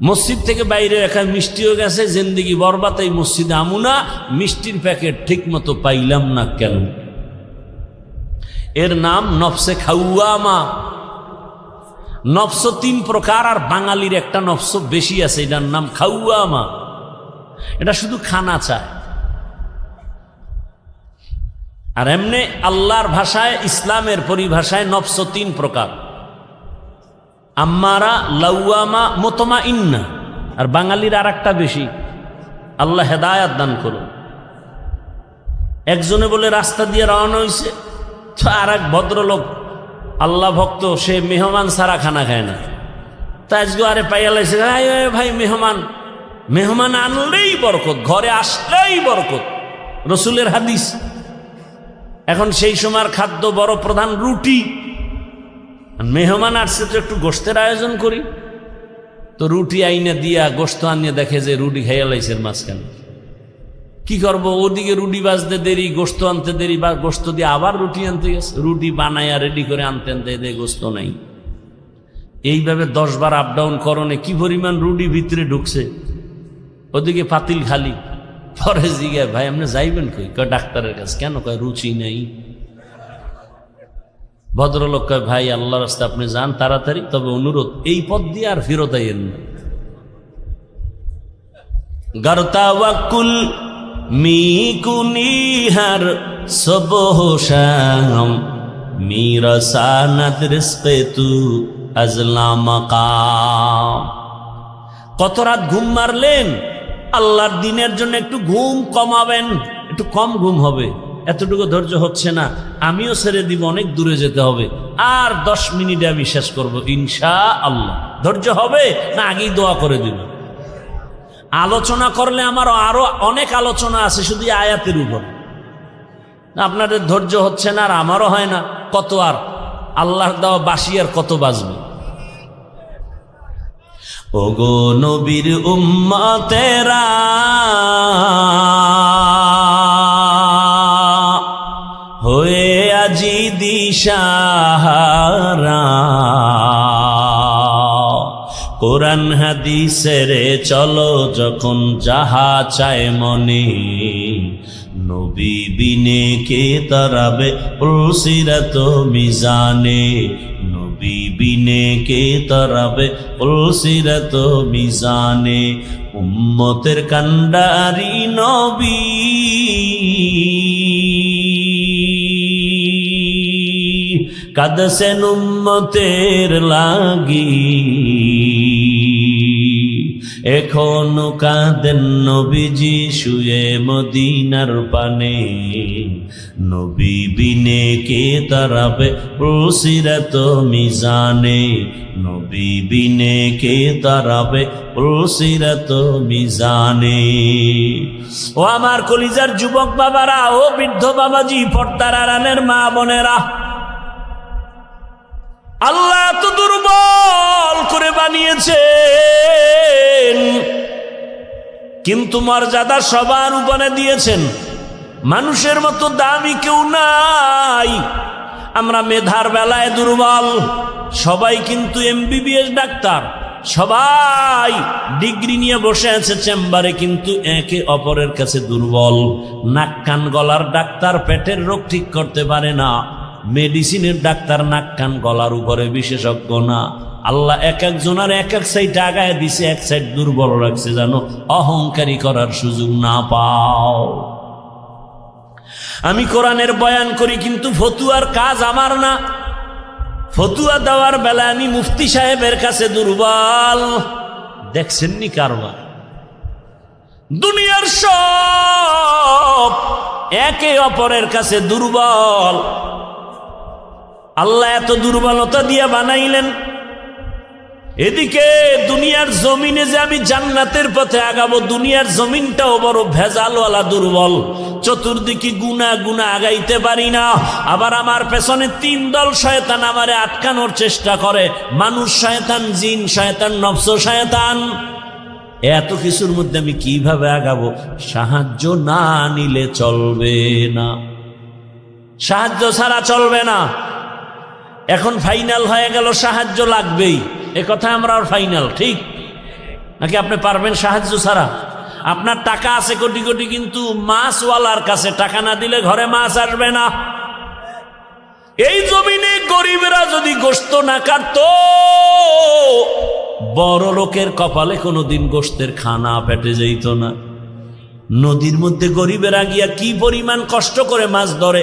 মসজিদ থেকে বাইরে রাখা মিষ্টিও গেছে, জিন্দেগি বরবাদ, এই মসজিদে আমুনা মিষ্টির প্যাকেট ঠিক মতো পাইলাম না কেন? এর নাম নফসে খাওয়ামা। নফস 3 প্রকার, আর বাঙালির একটা নফস বেশি আছে, এটার নাম খাওয়ামা। এটা শুধু খানা চায়। আর এমনি আল্লাহর ভাষায়, ইসলামের পরিভাষায় নফস 3 প্রকার, আম্মারা, লাউয়ামা, মুতমাইন্না। আর বাঙালির আর একটা বেশি। আল্লাহ হেদায়াত দান করুন। একজনে বলে রাস্তা দিয়ে রওনা হয়েছে, তো আর এক ভদ্রলোক আল্লাহ ভক্ত, সে মেহমান সারা খানা খায় না। তা আজকে আরে পাইয়া লাগছে, ভাই মেহমান আনলেই বরকত, ঘরে আসলেই বরকত, রসুলের হাদিস। এখন সেই সময়ের খাদ্য বড় প্রধান রুটি। মেহমান আসছে তো একটু গোশতের আয়োজন করি, তো রুটি আইনা দিয়া গোশত আনিয়ে দেখে যে রুটি খাইয়া লাইছে মাঝখানে। কি করবো, ওদিকে রুটি বাজতে দেরি, গোশত আনতে দেরি, বা গোশত দিয়ে আবার রুটি আনতে গেছে, রুটি বানাইয়া রেডি করে আনতে আনতে দে গোশত নাই। এইভাবে 10 বার আপ ডাউন করণে কি পরিমাণ রুটি ভিতরে ঢুকছে, ওদিকে পাতিল খালি। পরে জিগায় ভাই আপনি যাইবেন কই? কয় ডাক্তারের কাছে। কেন? কয় রুচি নেই। ভদ্রলোক কয় ভাই আল্লাহর রাস্তা আপনি যান তাড়াতাড়ি, তবে অনুরোধ এই পথ দিয়ে আর ফেরত আইয়েন না। গরতাওয়াকুল মিকুনিহার সবহশাম মিরাসানাত রিজকে তু আজলা মাকাম। কত রাত ঘুম মারলেন? আল্লাহর দিনের জন্য একটু ঘুম কমাবেন, একটু কম ঘুম হবে। এতটুকু ধৈর্য হচ্ছে না, আমিও ছেড়ে দিব, অনেক দূরে যেতে হবে, আর 10 মিনিটে আমি শেষ করব ইনশাআল্লাহ। ধৈর্য হবে না আগেই দোয়া করে দিব? আলোচনা করলে আমার আরো অনেক আলোচনা আছে শুধু আয়াতের উপর। আপনাদের ধৈর্য হচ্ছে না আর আমারও হয় না, কত আর আল্লাহর দেওয়া বাঁশি আর কত বাজবে। ওগো নবীর উম্মতেরা, হয়ে আজি দিশাহারা, কোরআন হাদিসের চলো যখন যাহা চায় মনে, নবী বিনে কে তারাবে পুলসিরাত মিজানে, নবী বিনে কে তারাবে পুলসিরাত মিজানে। উম্মতের কান্ডারি নবী, কাঁদছেন উম্মতের লাগি, এখনো কাঁদেন নবীজি শুয়ে মদিনার পানে, নবী বিনে কে তারাবে পুলসিরাত মিজানে, নবী বিনে কে তারাবে পুলসিরাত মিজানে। ও আমার কলিজার যুবক বাবারা, ও বৃদ্ধ বাবাজি, পর্দার আড়ালের মা বোনেরা, আল্লাহ তো দুর্বল করে বানিয়েছেন, কিন্তু মর্যাদা সবার উপরে দিয়েছেন। মানুষের মতো দামি কেউ নাই। আমরা মেধার বেলায় দুর্বল, সবাই কিন্তু MBBS ডাক্তার, সবাই ডিগ্রি নিয়ে বসে আছে চেম্বারে, কিন্তু একে অপরের কাছে দুর্বল। নাক কান গলার ডাক্তার পেটের রোগ ঠিক করতে পারে না, মেডিসিনের ডাক্তার নাক কান গলার উপরে বিশেষজ্ঞ না। আল্লাহ এক একজনের এক এক সাইড আগায় দিছে, এক সাইড দুর্বল রাখছে, জানো, অহংকারী করার সুযোগ না পাও। আমি কোরআনের বয়ান করি, কিন্তু ফতুয়ার কাজ আমার না। ফতুয়া দেওয়ার বেলা আমি মুফতি সাহেবের কাছে দুর্বল। দেখছেননি কারবার? দুনিয়ার সব একে অপরের কাছে দুর্বল। আল্লাহ এত দুর্বলতা দিয়ে বানাইলেন, এদিকে দুনিয়ার জমিনে যে আমি জান্নাতের পথে আগাবো, দুনিয়ার জমিনটাও বড় ভেজালওয়ালা দুর্বল। চতুর্দিকে গুনাহ গুনাহ আগাইতে পারি না। আবার আমার পেছনে 3 দল শয়তান আমারে আটকানোর চেষ্টা করে, মানুষ শয়তান, জিন শয়তান, নফস শয়তান। এত কিছুর মধ্যে আমি কিভাবে আগাবো? সাহায্য না নিলে চলবে না, সাহায্য ছাড়া চলবে না। এখন ফাইনাল হয়ে গেল সাহায্য লাগবেই, এ কথা আমরা ফাইনাল, ঠিক নাকি? আপনি পারবেন সাহায্য ছাড়া? আপনার টাকা আছে কোটি কোটি, কিন্তু মাছওয়ালার কাছে টাকা না দিলে ঘরে মাছ আসবে না। এই জমিনে গরিবরা যদি গোশত না কাটতো, বড় লোকের কপালে কোনোদিন গোশতের খানা পেটে যেত না। নদীর মধ্যে গরিবেরা গিয়া কি পরিমাণ কষ্ট করে মাছ ধরে,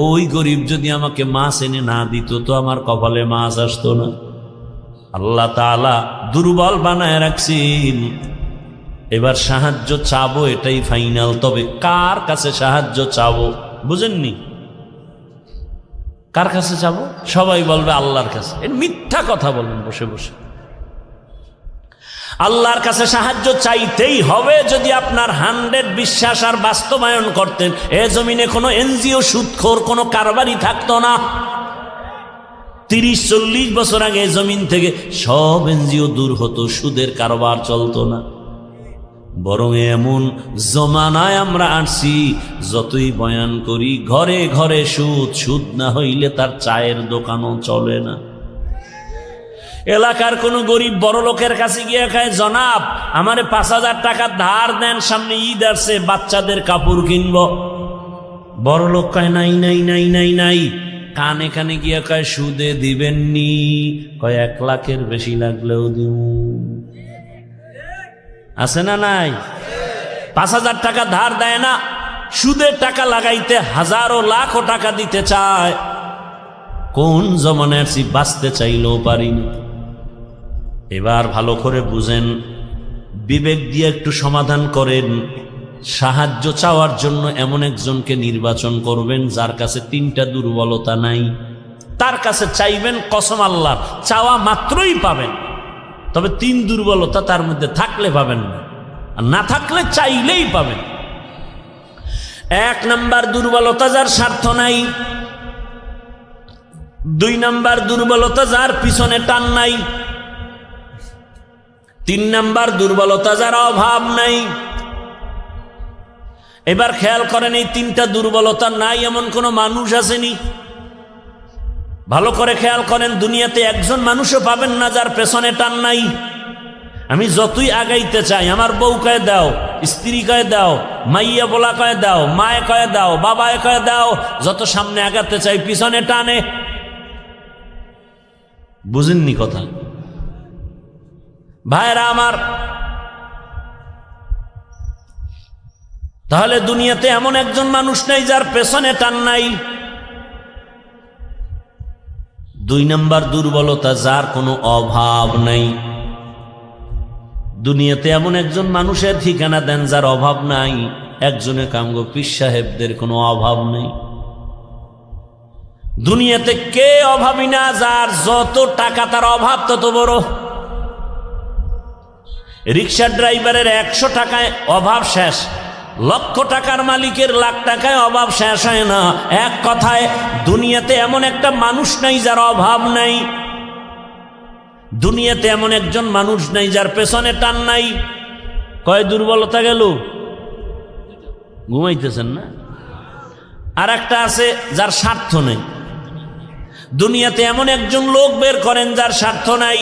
ওই গরিব যদি আমাকে মাছ এনে না দিত তো আমার কপালে মাছ আসতো না। আল্লাহ তাআলা দুর্বল বানায় রাখছেন। এবার সাহায্য চাবো, এটাই ফাইনাল। তবে কার কাছে সাহায্য চাবো বুঝেননি? কার কাছে চাবো? সবাই বলবে আল্লাহর কাছে। এর মিথ্যা কথা বলবেন বসে বসে। আল্লাহর কাছে সাহায্য চাইতেই হবে। যদি আপনার 100 বিশ্বাস আর বাস্তবায়ন করতেন, এ জমিনে কোনো NGO সুদখোর কোনো কারবারি থাকতো না। 30-40 বছর আগে জমিন থেকে সব NGO দূর হতো, সুদের কারবার চলতো না। বরং এমন জমানায় আমরা আসছি, যতই বয়ান করি ঘরে ঘরে সুদ, সুদ না হইলে তার চায়ের দোকানও চলে না। এলাকার কোন গরিব বড় লোকের কাছে গিয়ে খায়, জনাব আমারে 5000 টাকা ধার দেন, সামনে ঈদ আসছে, বাচ্চাদের কাপড় কিনবো। বড় লোক কয় নাই নাই নাই নাই নাই। কানে কানে গিয়ে কয় সুদে দিবেননি? কয় 1 লাখের বেশি লাগলেও দিব। আছে না নাই? 5000 টাকা ধার দেয় না, সুদের টাকা লাগাইতে হাজারো লাখো টাকা দিতে চায়। কোন জমানায় আছি, বাঁচতে চাইলেও পারিনি। এবার ভালো করে বুঝেন, বিবেক দিয়ে একটু সমাধান করেন। সাহায্য চাওয়ার জন্য এমন একজনকে নির্বাচন করবেন যার কাছে 3টা দুর্বলতা নাই। তার কাছে চাইবেন, কসম আল্লাহ, চাওয়া মাত্রই পাবেন। তবে 3 দুর্বলতা তার মধ্যে থাকলে পাবেন না, আর না থাকলে চাইলেই পাবেন। 1 নাম্বার দুর্বলতা যার স্বার্থ নাই। 2 নাম্বার দুর্বলতা যার পিছনে টান নাই। 3 নাম্বার দুর্বলতা যার অভাব নাই। এবার খেয়াল করেন, এই 3টা দুর্বলতা নাই এমন কোন মানুষ আসেনি? ভালো করে খেয়াল করেন, দুনিয়াতে একজন মানুষও পাবেন না যার পেছনে টান নাই। আমি যতই আগাইতে চাই, আমার বউ কয়ে দাও, স্ত্রী কয়ে দাও, মাইয়া বলা কয়ে দাও, মায়ে কয়ে দাও, বাবায় কয়ে দাও, যত সামনে আগাতে চাই পিছনে টানে। বুঝেননি কথা? ভাইরা আমার, তাহলে দুনিয়াতে এমন একজন মানুষ নাই যার পেছনে টান নাই। 2 নাম্বার দুর্বলতা যার কোনো অভাব নাই। দুনিয়াতে এমন একজন মানুষের ঠিকানা দেন যার অভাব নাই। একজনে কামগো পীর সাহেবদের কোনো অভাব নেই। দুনিয়াতে কে অভাবী না? যার যত টাকা তার অভাব তত বড়। রিক্সা ড্রাইভারের 100 টাকায় অভাব শেষ, লক্ষ টাকার মালিকের লাখ টাকায় অভাব শেষ হয় না। এক কথায়, দুনিয়াতে এমন একটা মানুষ নাই যার অভাব নাই। দুনিয়াতে এমন একজন মানুষ নাই যার পেছনে টান নাই। কয় দুর্বলতা গেল? ঘুমাইতেছেন না? আর একটা আছে যার স্বার্থ নেই। দুনিয়াতে এমন একজন লোক বের করেন যার স্বার্থ নাই।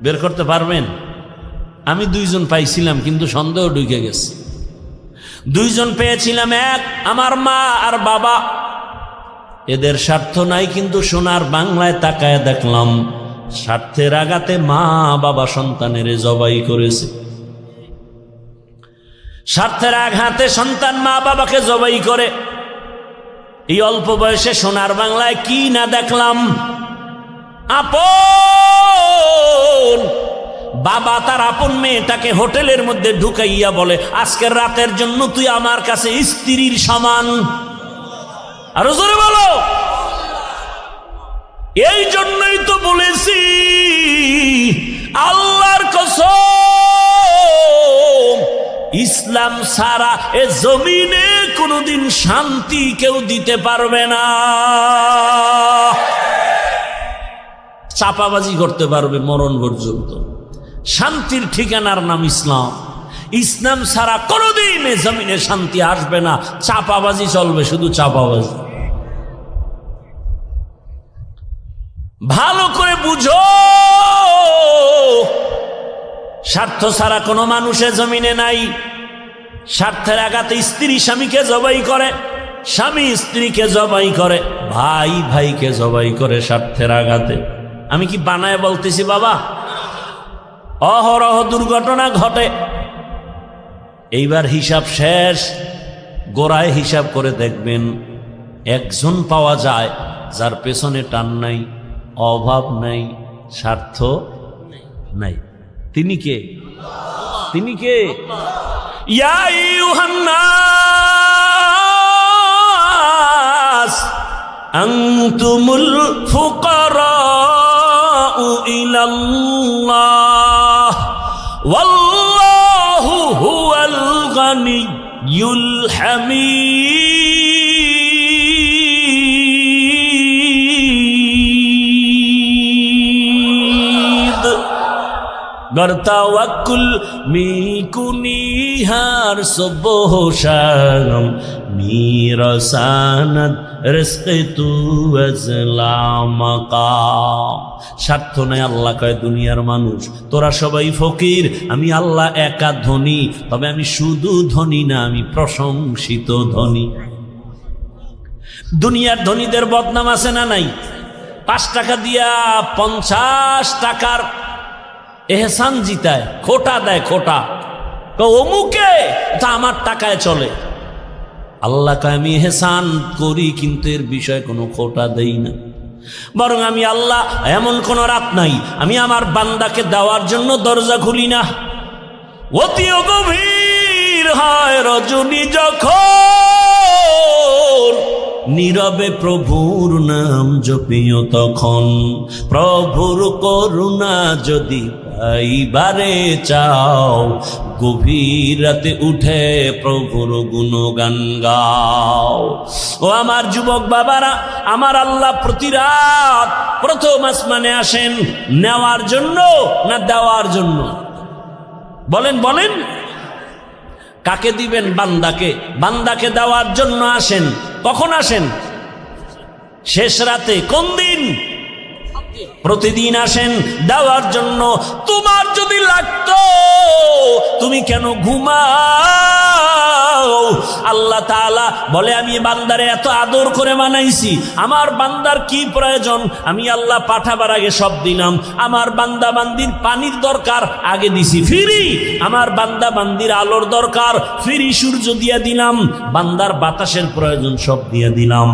বের করতে পারবেন? আমি 2 জন পাইছিলাম, কিন্তু সন্দেহ ঢুকে গেছে। 2 জন পেয়েছিলাম, এক আমার মা আর বাবা। এদের স্বার্থ নাই, কিন্তু সোনার বাংলায় তাকায় দেখলাম স্বার্থের আঘাতে মা বাবা সন্তানের জবাই করেছে। স্বার্থের আঘাতে সন্তান মা বাবাকে জবাই করে। এই অল্প বয়সে সোনার বাংলায় কি না দেখলাম। আপন বাবা তার আপন মেয়েটাকে হোটেলের মধ্যে ঢুকাইয়া বলে, আজকের রাতের জন্য তুই আমার কাছে স্ত্রীর সমান। আরো জোরে বলো। এই জন্যই তো বলেছি, আল্লাহর কসম, ইসলাম ছাড়া এ জমিনে কোনোদিন শান্তি কেউ দিতে পারবে না। চাপাবাজি করতে পারবে মরণ পর্যন্ত। শান্তির ঠিকানার নাম ইসলাম। ইসলাম ছাড়া কোনোদিন এ জমিনে শান্তি আসবে না। চাপাবাজি চলবে, শুধু চাপাবাজি। ভালো করে বুঝো, স্বার্থ ছাড়া কোনো মানুষের জমিনে নাই। স্বার্থের আঘাতে স্ত্রী স্বামীকে জবাই করে, স্বামী স্ত্রীকে জবাই করে, ভাই ভাইকে জবাই করে স্বার্থের আঘাতে। আমি কি বানায় বলতেছি বাবা? অহরহ দুর্ঘটনা ঘটে। এইবার হিসাব শেষ, গোড়ায় হিসাব করে দেখবেন একজন পাওয়া যায় যার পেছনে টান নাই, অভাব নাই, স্বার্থ নাই। তিনি কে? তিনি কে? ইয়া আইয়ুহান্নাস আনতুমুল ফুকারাউ ইলাল্লাহ ওয়াল্লাহু হুয়াল গানিয়্যুল হামিদ। গরতাওয়াক্কুল মিকুনিহার সুবহ শাম মিরসানাত রিজকে তু আজলামাকা। স্বার্থ নাই। আল্লাহ কয়, দুনিয়ার মানুষ তোরা সবাই ফকির, আমি আল্লাহ একা ধনী। তবে আমি শুধু ধনী না, আমি প্রশংসিত ধনী। দুনিয়ার ধনীদের বদনাম আছে না নাই? 5 টাকা দিয়া 50 টাকার এহসান জিতায়, খোটা দেয়, খোটা। অমুকে তা আমার টাকায় চলে। আল্লাহ কয়, আমি এহসান করি কিন্তু এর বিষয়ে কোনো খোটা দেই না। বরং আমি আল্লাহ এমন কোন রাত নাই আমি আমার বান্দাকে দেওয়ার জন্য দরজা খুলি না। অতি গভীর হয় রজনী যখন, নীরবে প্রভুর নাম জপিও তখন। প্রভুর করুণা যদি পাইবারে চাও, গভীর রাতে উঠে প্রভুর গুণগান গাও। ও আমার যুবক বাবারা, আমার আল্লাহ প্রতি রাত প্রথম আসমানে আসেন নেওয়ার জন্য না দেওয়ার জন্য? বলেন বলেন, কাকে দিবেন? বান্দাকে। বান্দাকে দেওয়ার জন্য আসেন। কখন আসেন? শেষ রাতে। কোন দিন? প্রতিদিন আসেন দেওয়ার জন্য। তোমার যদি লাগতো তুমি কেন ঘুমাও? আল্লাহ তাআলা বলে আমি বান্দারে এত আদর করে বানাইছি, আমার বান্দার কি প্রয়োজন আমি আল্লাহ পাঠাবার আগে সব দিলাম। আমার বান্দা বান্দির পানির দরকার আগে দিছি ফ্রি, আমার বান্দা বান্দির আলোর দরকার ফ্রি সূর্য দিয়ে দিলাম, বান্দার বাতাসের প্রয়োজন সব দিয়ে দিলাম।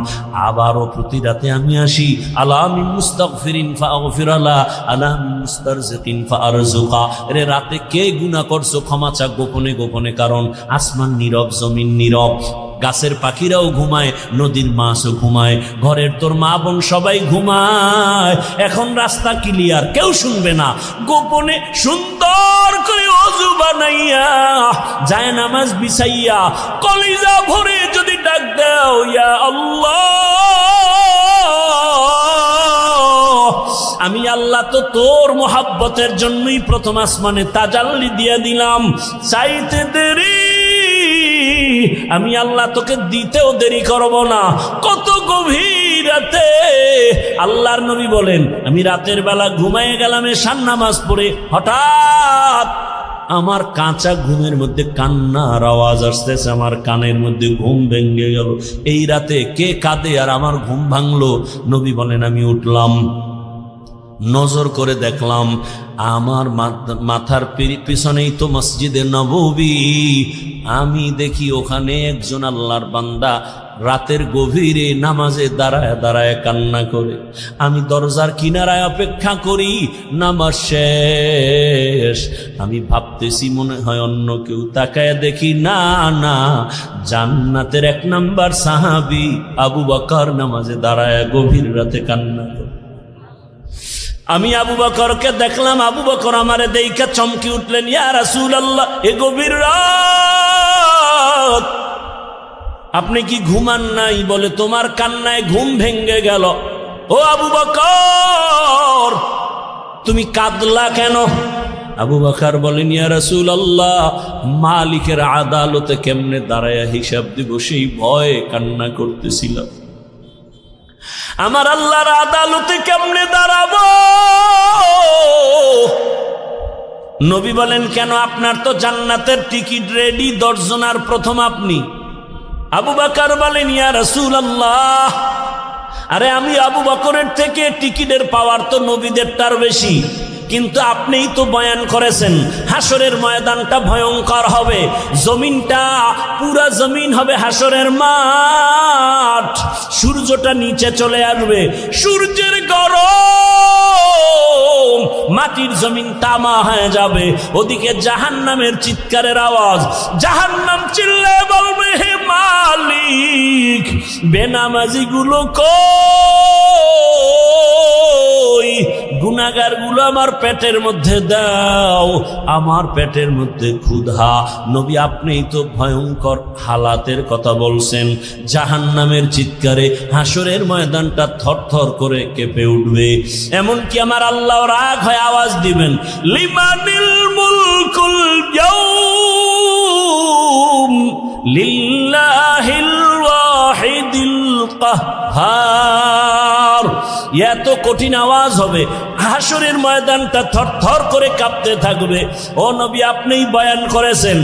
আবারও প্রতি রাতে আমি আসি, আলা মিন মুস্তাগফিরিন ফাগফির লা, আলা মিন মুস্তারজিকিন ফারজুকা। রে রাতে কে গুনাহ করছো ক্ষমা চা গোপনে গোপনে, কারণ আসমান নীরব, জমিন নীরব, গাছের পাখিরাও ঘুমায়, নদীর মাছও ঘুমায়, ঘরের তোর মা বোন সবাই ঘুমায়। এখন রাস্তা ক্লিয়ার, কেউ শুনবে না। গোপনে সুন্দর করে ওযু বানাইয়া যায় নামাজ বিছাইয়া কলিজা ভরে যদি ডাক দাও ইয়া আল্লাহ, আমি আল্লাহ তো তোর মোহাব্বতের জন্যই প্রথম আসমানে তাজাল্লি দিয়ে দিলাম, চাইতে দেরি আমি আল্লাহ তোকে দিতেও দেরি করব না। কত গভীর রাতে আল্লাহর নবী বলেন আমি রাতের বেলা ঘুমায় গেলাম এশার নামাজ পড়ে, হঠাৎ আমার কাঁচা ঘুমের মধ্যে কান্নার আওয়াজ আসতেছে, আমার কানের মধ্যে ঘুম ভেঙে গেল। এই রাতে কে কাঁদে আর আমার ঘুম ভাঙলো? নবী বলেন আমি উঠলাম, নজর করে দেখলাম আমার মাথার পিছনেই তো মসজিদে নববী। আমি দেখি ওখানে একজন আল্লাহর বান্দা রাতের গভীরে নামাজে দাঁড়ায় দাঁড়ায় কান্না করে। আমি দরজার কিনারায় অপেক্ষা করি, নামাজ শেষ। আমি ভাবতেছি মনে হয় অন্য কেউ, তাকায় দেখি না না, জান্নাতের 1 নাম্বার সাহাবী আবু বকর নামাজে দাঁড়ায় গভীর রাতে কান্না করে। আমি আবু বকরকে দেখলাম, আবু বকর আমারে দেইখা চমকে উঠলেন, ইয়া রাসূলুল্লাহ এ গভীর রাত আপনি কি ঘুমান নাই? বলে তোমার কান্নায় ঘুম ভেঙে গেল। ও আবু বকর তুমি কাঁদলা কেন? আবু বকর বলেন ইয়া রাসূলুল্লাহ মালিকের আদালতে কেমনে দাঁড়ায়া হিসাব দিব সেই ভয়ে কান্না করতেছিলাম। আমার আল্লাহর আদালতে কেমনে দাঁড়াবো? নবী বলেন কেন? আপনার তো জান্নাতের টিকিট রেডি, 10 জনের প্রথম আপনি। আবু বকর বলেন ইয়া রাসূলুল্লাহ, আরে আমি আবু বকরের থেকে টিকিটের পাওয়ার তো নবীদেরটার বেশি, কিন্তু আপনিই তো বয়ান করেছেন হাসরের ময়দানটা ভয়ঙ্কর হবে, জমিনটা পুরা জমিন হবে হাসরের মাঠ, সূর্যটা নিচে চলে আসবে, সূর্যের গরম মাটির জমিন তামা হয়ে যাবে, ওদিকে জাহান্নামের চিৎকারের আওয়াজ, জাহান্নাম চিল্লায় বলবে হে মালিক বেনামাজি গুলো কই, গুনাহগার গুলো আমার পেটের মধ্যে দাও, আমার পেটের মধ্যে ক্ষুধা। নবী আপনিই তো ভয়ঙ্কর হালাতের কথা বলছেন, জাহান্নামের চিৎকারে হাসরের ময়দানটা থরথর করে কেঁপে উঠবে। এমনকি আমার আল্লাহ রাগ হয়ে আওয়াজ দিবেন লিমানিল মুলকুল ইয়াউম লিল্লাহিল ওয়াহিদিল কাহ্হার। এত কঠিন আওয়াজ হবে, হাসরের ময়দানটা থরথর করে কাঁপতে থাকবে। ও নবী আপনিই বয়ান করেছেন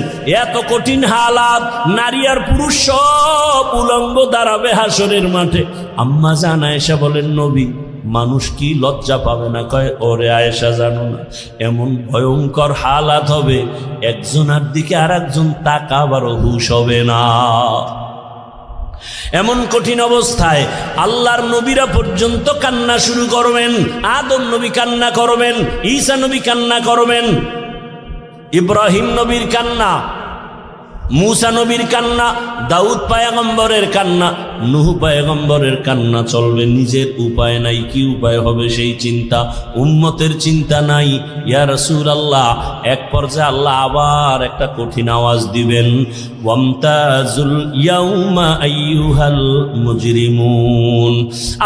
এত কঠিন হালাত, নারী আর পুরুষ সব উলঙ্গ দাঁড়াবে হাসরের মাঠে। আম্মা জান আয়েশা বলেন নবী মানুষ কি লজ্জা পাবে না? কয় ওরে আয়েশা জানো না, এমন ভয়ঙ্কর হালাত হবে একজনের দিকে আর একজন তাকাবারও হুঁশ হবে না। এমন কঠিন অবস্থায় আল্লাহর নবীরা পর্যন্ত কান্না শুরু করবেন। আদম নবী কান্না করবেন, ঈসা নবী কান্না করবেন, ইব্রাহিম নবীর কান্না, মুসা নবীর কান্না, দাউদ পয়গম্বরের কান্না, নূহ পয়গম্বরের কান্না চলবে। নিজের উপায় নাই, কি উপায় হবে সেই চিন্তা, উম্মতের চিন্তা নাই। ইয়া রাসূলুল্লাহ, এক পর্যায়ে আল্লাহ আবার একটা কঠিন আওয়াজ দিবেন, ওয়ামতাজুল ইয়াউমা আইয়ুহাল মুজরিমুন।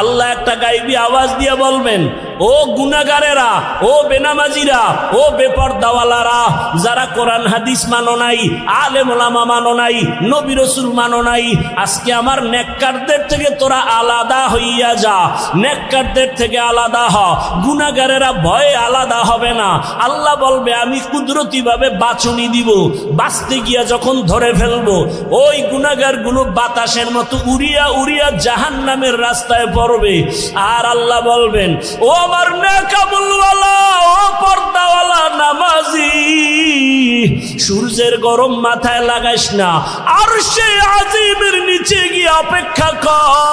আল্লাহ একটা গায়বী আওয়াজ দিয়ে বলবেন, ও গুনাহগারেরা, ও বেনামাজিরা, ও বেপরদাওয়ালারা, যারা কোরআন হাদিস মানো নাই, আলেম ওলামা মানো নাই, নবী রাসূল মানো নাই, আজকে আমার নেককারদের থেকে তোরা আলাদা হইয়া যা, নেককারদের থেকে আলাদা হ। গুনাহগারেরা ভয়ে আলাদা হবে না। আল্লাহ বলবে, আমি কুদরতি ভাবে বাছনি দিব, বাঁচতে গিয়া যখন ধরে ফেলবো, ওই গুনাহগারগুলো বাতাসের মতো উড়িয়া উড়িয়া জাহান্নামের রাস্তায় পড়বে। আর আল্লাহ বলবেন, ও আমার নেকামুলওয়ালা, ও পর্দাওয়ালা নামাজি, সূর্যের গরম মাথায় লাগাইস না, আরশে আজিমের নিচে গিয়ে অপেক্ষা কর,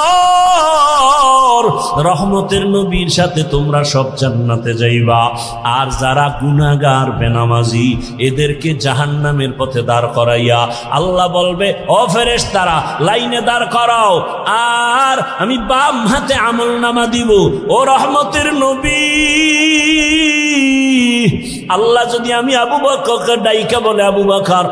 রহমতের নবীর সাথে তোমরা সব জান্নাতে যাইবা। আর যারা গুনাহগার বেনামাজি, এদেরকে জাহান্নামের পথে দাঁড় করাইয়া আল্লাহ বলবে, ও ফেরেশতারা, লাইনে দাঁড় করাও, আর আমি বাম হাতে আমলনামা দিব। ও রহমতের নবী, আল্লাহ যদি আমি আবু বকরকে ডাইকা বলে, আবু বকর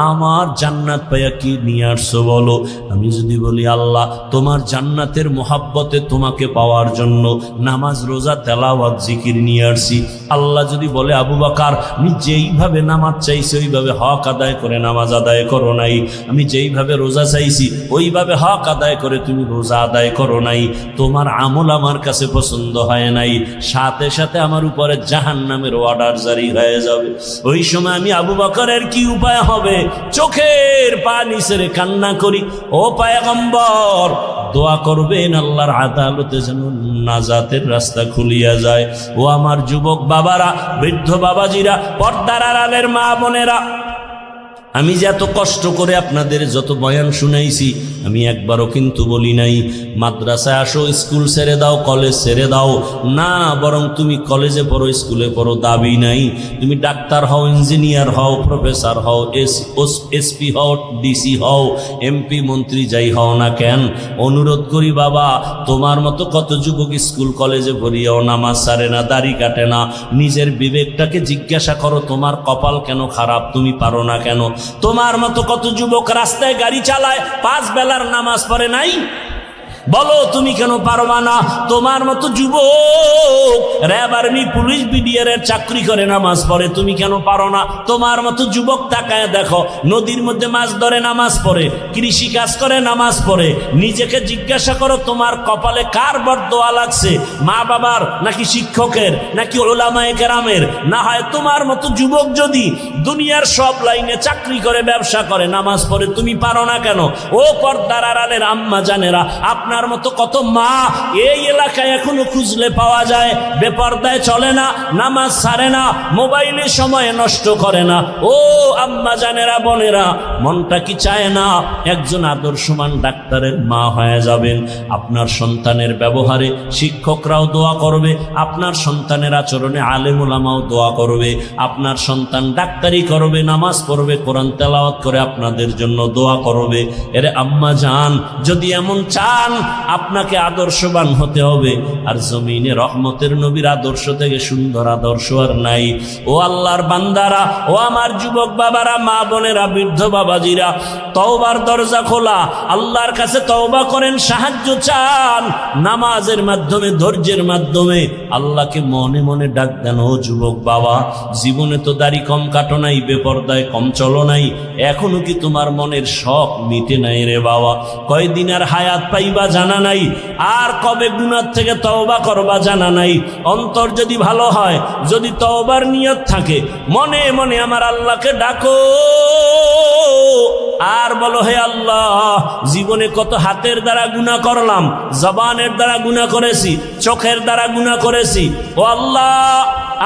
আমার জান্নাত পাইয়া কি নিয়ে আসছো বলো, আমি যদি বলি আল্লাহ তোমার জান্নাতের মোহাব্বতে তোমাকে পাওয়ার জন্য নামাজ রোজা তেলাওয়াত জিকির নিয়ে আসছি, আল্লাহ যদি বলে আবু বকর আমি যেইভাবে নামাজ চাইছি ওইভাবে হক আদায় করে নামাজ আদায় করো নাই, আমি যেইভাবে রোজা চাইছি ওইভাবে হক আদায় করে তুমি রোজা আদায় করো নাই, তোমার আমল আমার কাছে পছন্দ হয় নাই, সাথে সাথে আমার উপরে জাহান্নামের অর্ডার জারি হয়ে যাবে। ওই সময় আমি আবু বকরের কি উপায় হবে? চোখের পানি ছেড়ে কান্না করি, ও পয়গম্বর দোয়া করবেন আল্লাহর আদালতে যেন নাজাতের রাস্তা খুলিয়া যায়। ও আমার যুবক বাবারা, বৃদ্ধ বাবাজিরা, পর্দার আড়ালের মা বোনেরা, আমি যে এত কষ্ট করে আপনাদের যত বয়ান শুনাইছি, আমি একবারও কিন্তু বলি নাই মাদ্রাসায় আসো, স্কুল ছেড়ে দাও, কলেজ ছেড়ে দাও, না, বরং তুমি কলেজে পড়ো, স্কুলে পড়ো, দাবি নাই। তুমি ডাক্তার হও, ইঞ্জিনিয়ার হও, প্রফেসর হও, এসপি হও, ডিসি হও, এমপি মন্ত্রী যাই হও না কেন, অনুরোধ করি বাবা, তোমার মতো কত যুবক স্কুল কলেজে পড়িয়াও নামাজ ছাড়ে না, দাড়ি কাটে না। নিজের বিবেকটাকে জিজ্ঞাসা করো, তোমার কপাল কেন খারাপ, তুমি পারো না কেন? তোমার মতো কত যুবক রাস্তায় গাড়ি চালায়, 5 বেলার নামাজ পড়ে নাই, বলো তুমি কেন পারবা না? তোমার মতো যুবক র্যাব, আর্মি, পুলিশ, বিডিআর এর চাকরি করে নামাজ পড়ে, তুমি কেন পারো না? তোমার মতো যুবক তাকায় দেখো, নদীর মধ্যে মাছ ধরে নামাজ পড়ে, কৃষি কাজ করে নামাজ পড়ে। নিজেকে জিজ্ঞাসা করো, তোমার কপালে কার বরদোয়া লাগছে? মা বাবার, নাকি শিক্ষকের, নাকি উলামায়ে কেরামের? না হয় তোমার মতো যুবক যদি দুনিয়ার সব লাইনে চাকরি করে, ব্যবসা করে, নামাজ পড়ে, তুমি পারো না কেন? ও পর্দার আড়ালের আম্মা জানেরা, আপনার মতো কত মা এই এলাকায় এখনো খুঁজলে পাওয়া যায়, বেপর্দায় চলে না, নামাজ ছাড়ে না, মোবাইলে সময় নষ্ট করে না। ও আম্মা জানেরা, বোনেরা, মনটা কি চায় না একজন আদর্শমান ডাক্তারের মা হয়ে যাবেন? আপনার সন্তানের ব্যবহারে শিক্ষকরাও দোয়া করবে, আপনার সন্তানের আচরণে আলেম ওলামাও দোয়া করবে, আপনার সন্তান ডাক্তারি করবে, নামাজ পড়বে, কোরআন তেলাওয়াত করে আপনাদের জন্য দোয়া করবে। এরে আম্মা জান, যদি এমন চান আপনাকে আদর্শবান হতে হবে, আর জমিনে রহমতের নবীর আদর্শ থেকে সুন্দর আদর্শ আর নাই। ও আল্লাহর বান্দারা, ও আমার যুবক বাবারা, মা বোনেরা, বৃদ্ধ বাবাজিরা, তওবার দরজা খোলা, আল্লাহর কাছে তওবা করেন, সাহায্য চান, নামাজের মাধ্যমে, ধৈর্যের মাধ্যমে আল্লাহকে মনে মনে ডাক দেন। ও যুবক বাবা, জীবনে তো দাড়ি কম কাটো নাই, বেপরদায় কম চলো নাই, এখনো কি তোমার মনের শখ মিটে নাই রে বাবা? কয়দিন আর হায়াত পাইবা জানা নাই, আর কবে গুনাহ থেকে তওবা করবা জানা নাই। অন্তর যদি ভালো হয়, যদি তওবার নিয়ত থাকে, মনে মনে আমার আল্লাহকে ডাকো, আর বলো, হে আল্লাহ, জীবনে কত হাতের দ্বারা গুনাহ করলাম, জবানের দ্বারা গুনাহ করেছি, চোখের দ্বারা গুনাহ করেছি। ও আল্লাহ,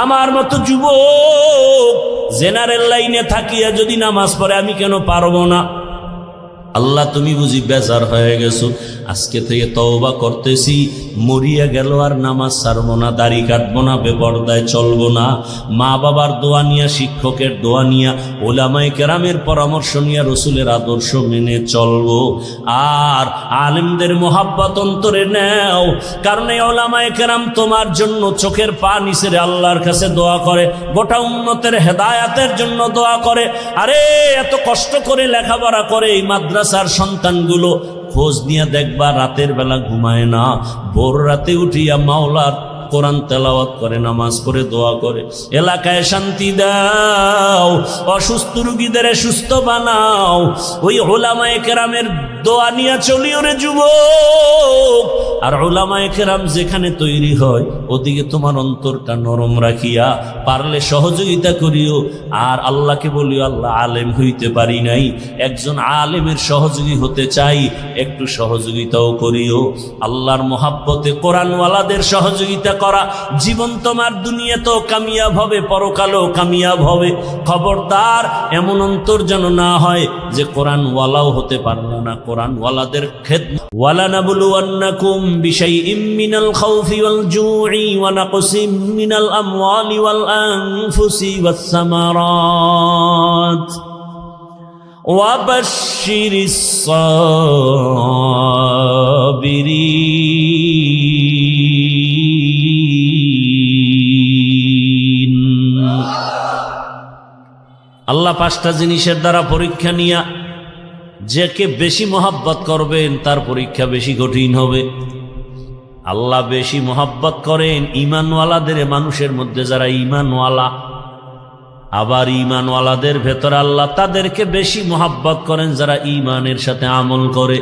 আমার মতো যুবক জেনারেল লাইনে থাকিয়া যদি নামাজ পড়ে, আমি কেন পারবো না? আল্লাহ তুমি বুঝি বেজার হয়ে গেছো, আজকে থেকে তওবা করতেছি, মরিয়া গেল আর নামাজ ছাড়বো না, দাড়ি কাটবো না, বেপরদায় চলবো না, মা বাবার দোয়া নিয়া, শিক্ষকের দোয়া নিয়া, ওলামায়ে কেরামের পরামর্শ নিয়া, রসুলের আদর্শ মেনে চলবো। আর আলেমদের মোহাব্বত অন্তরে নেও, কারণ এই ওলামায়ে কেরাম তোমার জন্য চোখের পানি ছেড়ে আল্লাহর কাছে দোয়া করে, গোটা উম্মতের হেদায়াতের জন্য দোয়া করে। আরে এত কষ্ট করে লেখাপড়া করে এই মাদ্রাসার সন্তানগুলো, খোঁজ নিয়ে দেখবা রাতের বেলা ঘুমায় না, ভোর রাতে উঠিয়া মাওলার কোরআন তেলাওয়াত করে, নামাজ পড়ে, দোয়া করে। এলাকায় শান্তি দাও, অসুস্থ রুগীদের সুস্থ বানাও। ওই ওলামায়ে কেরামের দোয়া নিয়ে চলিও রে যুবক। আর ওলামায়ে কেরাম যেখানে তৈরি হয় ওদিকে তোমার অন্তরটা নরম রাখিয়া পারলে সহযোগিতা করিও। আর আল্লাহকে বলিও, আল্লাহ আলেম হইতে পারি নাই, একজন আলেমের সহযোগী হতে চাই, একটু সহযোগিতাও করিও। আল্লাহর মোহাব্বতে কোরআনওয়ালাদের সহযোগিতা করা, জীবন তোমার দুনিয়াতেও কামিয়াব হবে, পরকালেও কামিয়াব হবে। খবরদার এমন অন্তর যেন না হয় যে কোরআনওয়ালাও হতে পারলো না, কোরআনওয়ালাদের খেদমত। ওয়ালানাবলুওয়ান্নাকুম বিশাইইম মিনাল খাউফি ওয়াল জুই ওয়া নাকসিম মিনাল আমওয়ালি ওয়াল আনফুসি ওয়াস সামারাত ওয়া বাশশিরিস সাবিরিন। আল্লাহ পাঁচটা জিনিসের দ্বারা পরীক্ষা নিয়া যাকে বেশি মোহাব্বত করবেন তার পরীক্ষা বেশি কঠিন হবে। আল্লাহ বেশি মোহাব্বত করেন ঈমানওয়ালাদের, মানুষের মধ্যে যারা ঈমানওয়ালা। আবার ঈমানওয়ালাদের ভেতর আল্লাহ তাদেরকে বেশি মোহাব্বত করেন যারা ঈমানের সাথে আমল করে।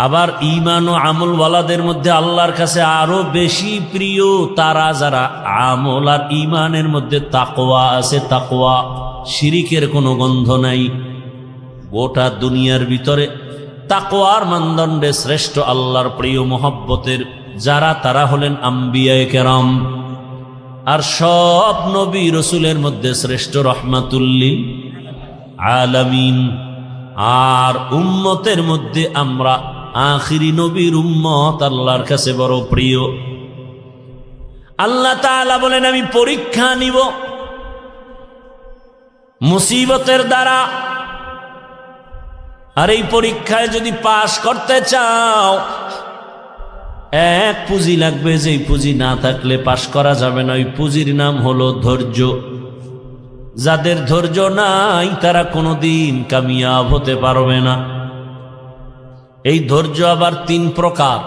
আবার ঈমান ও আমলওয়ালাদের মধ্যে আল্লাহর কাছে আরো বেশি প্রিয় তারা যারা আমল আর ঈমানের মধ্যে তাকওয়া আছে, তাকওয়া, শিরিকের কোনো গন্ধ নাই। গোটা দুনিয়ার ভিতরে তাকওয়ার মানদণ্ডে শ্রেষ্ঠ আল্লাহর প্রিয় মোহাব্বতের যারা, তারা হলেন আম্বিয়ায়ে কেরাম। আর সব নবী রসুলের মধ্যে শ্রেষ্ঠ রহমাতুল্লিল আলামিন। আর উম্মতের মধ্যে আমরা আখিরি নবীর উম্মত আল্লাহর কাছে বড় প্রিয়। আল্লাহ তাআলা বলেন, আমি পরীক্ষা নিব মুসিবতের দ্বারা। আর এই পরীক্ষায় যদি পাশ করতে চাও, এক পুঁজি লাগবে, যেই পুঁজি না থাকলে পাশ করা যাবে না। ওই পুঁজির নাম হলো ধৈর্য। যাদের ধৈর্য নাই তারা কোনোদিন কামিয়াব হতে পারবে না। এই ধৈর্য আবার তিন প্রকার: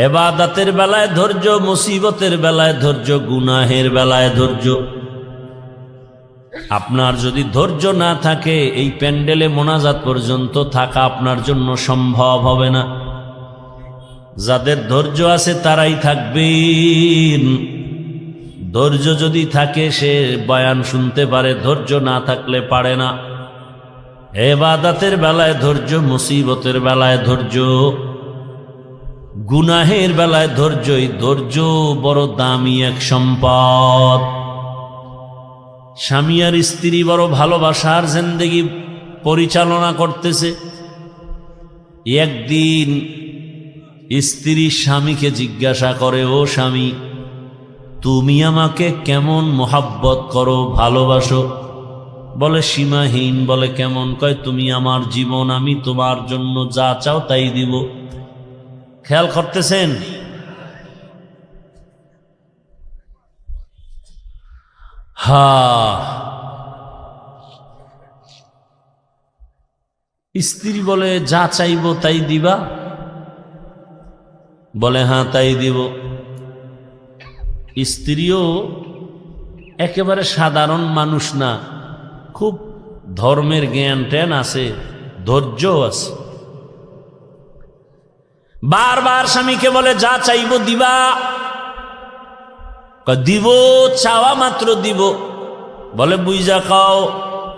ইবাদতের বেলায় ধৈর্য, মুসিবতের বেলায় ধৈর্য, গুনাহের বেলায় ধৈর্য। আপনার যদি ধৈর্য না থাকে, এই প্যান্ডেলে মোনাজাত পর্যন্ত থাকা আপনার জন্য সম্ভব হবে না। যাদের ধৈর্য আছে তারাই থাকবেন। ধৈর্য যদি থাকে সে বয়ান শুনতে পারে, ধৈর্য না থাকলে পারে না। ইবাদতের বেলায় ধৈর্য, মুসিবতের বেলায় ধৈর্য, গুনাহের বেলায় ধৈর্য। এই ধৈর্য বড় দামি এক সম্পদ। স্বামী আর স্ত্রী বড় ভালোবাসার জিন্দেগি পরিচালনা করতেছে। একদিন স্ত্রী স্বামীকে জিজ্ঞাসা করে, ও স্বামী, তুমি আমাকে কেমন মোহাব্বত করো, ভালোবাসো? বলে সীমাহীন। বলে কেমন? কয়, তুমি আমার জীবন, আমি তোমার জন্য যা চাও তাই দিব। খেয়াল করতেছেন? স্ত্রী বলে, যা চাইব তাই দিবা? বলে হ্যাঁ তাই দিব। স্ত্রীও একেবারে সাধারণ মানুষ না, খুব ধর্মের জ্ঞান ট্যান আছে, ধৈর্য আছে। বারবার স্বামীকে বলে, যা চাইব দিবা? দিব, চাওয়া মাত্র দিব। বলে বুঝা খাও?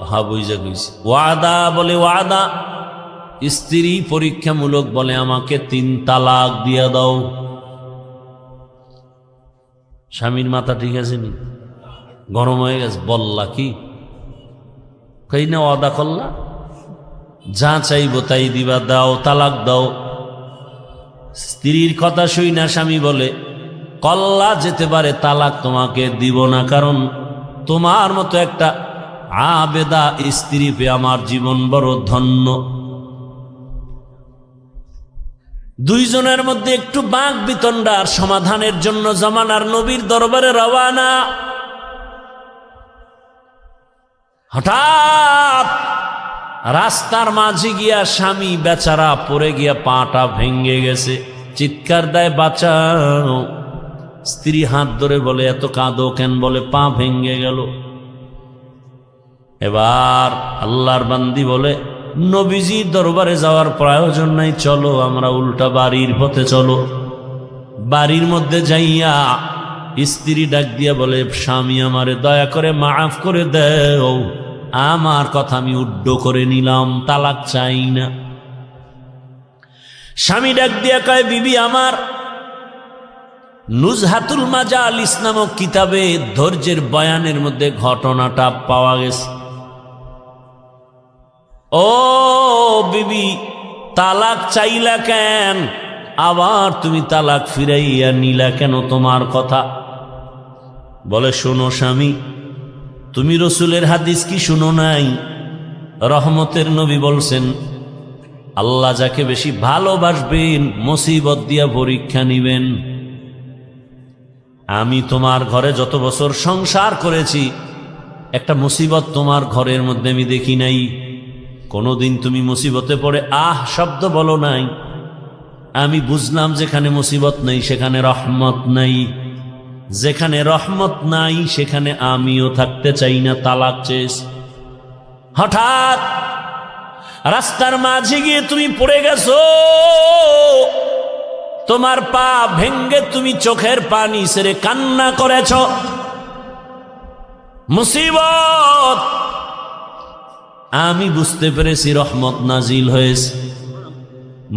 হ্যাঁ বুঝা কইছি। ওয়াদা? বলে ওয়াদা। স্ত্রী পরীক্ষামূলক বলে, আমাকে 3 তালাক দিয়া দাও। স্বামীর মাথা ঠিক আছে নি? গরম হয়ে গেছে। বললা কি? কই না ওয়াদা করলা? যা চাইব তাই দিবা, দাও, তালাক দাও। স্ত্রীর কথা শুই না স্বামী বলে কল্লা যেতে পারে, তালাক তোমাকে দিব না, কারণ তোমার মতো একটা আবেদা স্ত্রী পেয়ে আমার জীবন বড় ধন্য। দুইজনের মধ্যে একটু বাক বিতণ্ডার সমাধানের জন্য জামানার নবীর দরবারে রওয়ানা। হঠাৎ রাস্তার মাঝে গিয়া স্বামী বেচারা পড়ে গিয়া পাটা ভেঙ্গে গেছে, চিৎকার দেয় বাঁচাও। স্ত্রী হাত ধরে বলে এত কাঁদো কেন? বলে পা ভেঙ্গে গেল। এবার আল্লাহর বান্দি বলে নবীজির দরবারে যাওয়ার প্রয়োজন নাই, চলো আমরা উল্টা বাড়ির পথে চলো। বাড়ির মধ্যে যাইয়া স্ত্রী ডাক দিয়া বলে স্বামী আমারে দয়া করে মাফ করে দেও, আমার কথা আমি উড্ড করে নিলাম, তালাক চাই না। স্বামী ডাক দিয়া কয় বিবি আমার, নুজহাতুল মাজালিস নামক কিতাবে ধৈর্যের বয়ানের মধ্যে ঘটনাটা পাওয়া গেছে। ও বিবি, তালাক চাইলা কেন? আবার তুমি তালাক ফিরাইয়া নিলা কেন? তোমার কথা। বলে শোনো স্বামী, তুমি রসুলের হাদিস কি শুনো নাই? রহমতের নবী বলছেন আল্লাহ যাকে বেশি ভালোবাসবেন মুসিবত দিয়া পরীক্ষা নিবেন। আমি তোমার ঘরে যত বছর সংসার করেছি একটা মুসিবত তোমার ঘরের মধ্যে আমি দেখি নাই। কোনোদিন তুমি মুসিবতে পড়ে আহ শব্দ বলো নাই। আমি বুঝলাম যেখানে মুসিবত নেই সেখানে রহমত নাই, যেখানে রহমত নাই সেখানে আমিও থাকতে চাই না, তালাক চেয়েছি। হঠাৎ রাস্তার মাঝে গিয়ে তুমি পড়ে গেছো, তোমার পা ভেঙ্গে তুমি চোখের পানি ছেড়ে কান্না করেছ। মুসিবত, আমি বুঝতে পেরেছি রহমত নাজিল হয়েছে।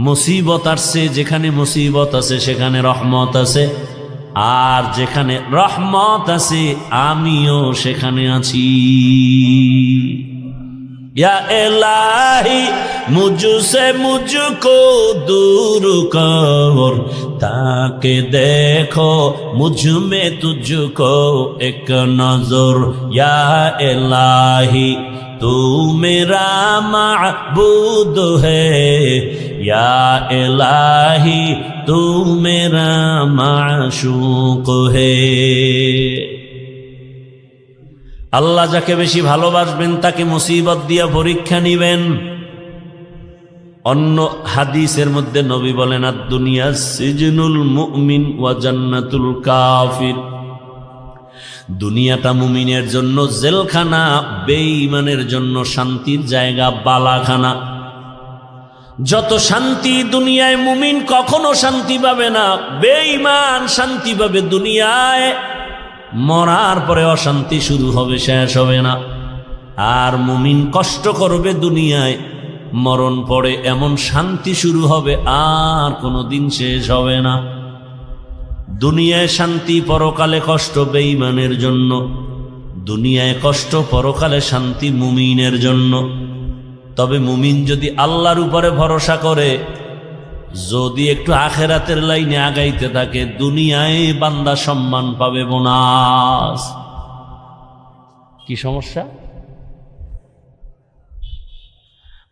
মুসিবত আসছে, যেখানে মুসিবত আছে সেখানে রহমত আছে, আর যেখানে রহমত আছে আমিও সেখানে আছি। या इलाही मुझसे मुझको दूर कर, ताकि देखो मुझ में तुझको एक नजर। या इलाही तू मेरा माबूद है, या इलाही तू मेरा माशूक है। আল্লাহ যাকে বেশি ভালোবাসবেন তাকে মুসিবত দিয়া পরীক্ষা নিবেন। অন্য হাদিসের মধ্যে নবী বলেন আদ-দুনিয়া সিজনুল মুমিন ওয়া জান্নাতুল কাফির। দুনিয়াটা মুমিনের জন্য জেলখানা, বেঈমানের জন্য শান্তির জায়গা, বালাখানা। যত শান্তি দুনিয়ায় মুমিন কখনো শান্তি পাবে না, বেঈমান শান্তি পাবে দুনিয়ায়, মরার পরে অশান্তি শুরু হবে, শেষ হবে না। আর মুমিন কষ্ট করবে দুনিয়ায়, মরণ পরে এমন শান্তি শুরু হবে আর কোনোদিন শেষ হবে না। দুনিয়ায় শান্তি, পরকালে কষ্ট বেঈমানের জন্য। দুনিয়ায় কষ্ট, পরকালে শান্তি মুমিনের জন্য। তবে মুমিন যদি আল্লাহর উপরে ভরসা করে, যদি একটু আখেরাতের লাইনে আগাইতে থাকে, দুনিয়ায় বান্দা সম্মান পাবে, বোনাস। কি সমস্যা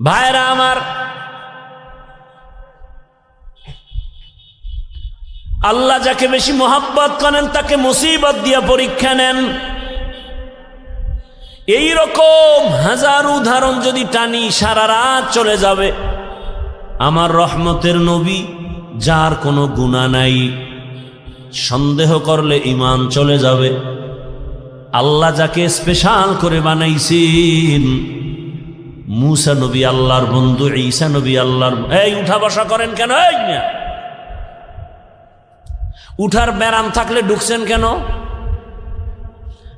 ভাইরা আমার? আল্লাহ যাকে বেশি মোহাব্বত করেন তাকে মুসিবত দিয়া পরীক্ষা নেন। এই রকম হাজার উদাহরণ যদি টানি সারা রাত চলে যাবে। আমার রহমতের নবী, যার কোনো গুনাহ নাই, সন্দেহ করলে ঈমান চলে যাবে। আল্লাহ যাকে স্পেশাল করে বানাইছেন, মুসা নবী আল্লাহর বন্ধু, ঈসা নবী আল্লাহর। এই উঠা বসা করেন কেন? এই না, উঠার ব্যারাম থাকলে ঢুকছেন কেন?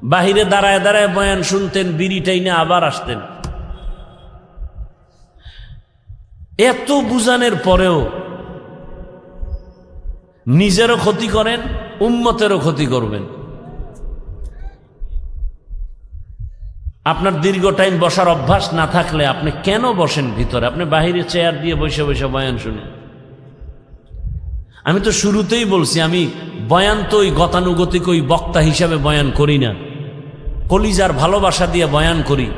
বাহিরে দাঁড়ায় দাঁড়ায় বয়ান শুনতেন, বিড়িটাই না আবার আসতেন। এত বুঝানোর পরেও নিজেরও ক্ষতি করেন, উম্মতেরও ক্ষতি করবেন। আপনার দীর্ঘ টাইম বসার অভ্যাস না থাকলে আপনি কেন বসেন ভিতরে? আপনি বাহিরে চেয়ার দিয়ে বসে বসে বয়ান শুনেন। আমি তো শুরুতেই বলছি, আমি বয়ান তো ওই গতানুগতিক ওই বক্তা হিসাবে বয়ান করি না, কলিজার ভালোবাসা দিয়ে বয়ান করি।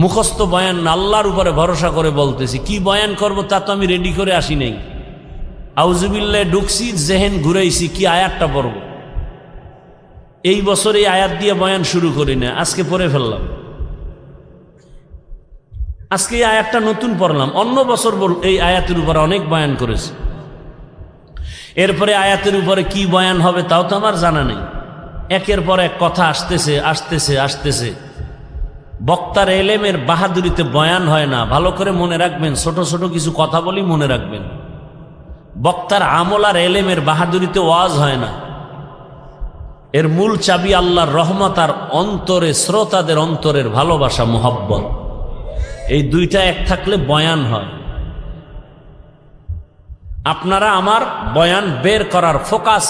মুখস্থ বয়ান না, আল্লাহর উপরে ভরসা করে বলতেছি। কি বয়ান করব তা তো আমি রেডি করে আসি নাই। আউজুবিল্লাহ ঢুকছি, জেহেন ঘুরাইছি, কি আয়াতটা পড়ব। এই বছর এই আয়াত দিয়ে বয়ান শুরু করি না, আজকে পড়ে ফেললাম। আজকে এই আয়াতটা নতুন পড়লাম। অন্য বছর এই আয়াতের উপরে অনেক বয়ান করেছি। এরপরে আয়াতের উপরে কি বয়ান হবে তাও তো আমার জানা নেই। একের পর এক কথা আসতেছে আসতেছে আসতেছে। বক্তার এলেমের বাহাদুরিতে বয়ান হয় না, ভালো করে মনে রাখবেন। ছোট ছোট কিছু কথা বলি মনে রাখবেন। বক্তার আমল আর এলেমের বাহাদুরিতে ওয়াজ হয় না। এর মূল চাবি আল্লাহর রহমত আর অন্তরে শ্রোতাদের অন্তরের ভালোবাসা, মোহব্বত। এই দুইটা এক থাকলে বয়ান হয়। আপনারা আমার বয়ান বের করার ফোকাস।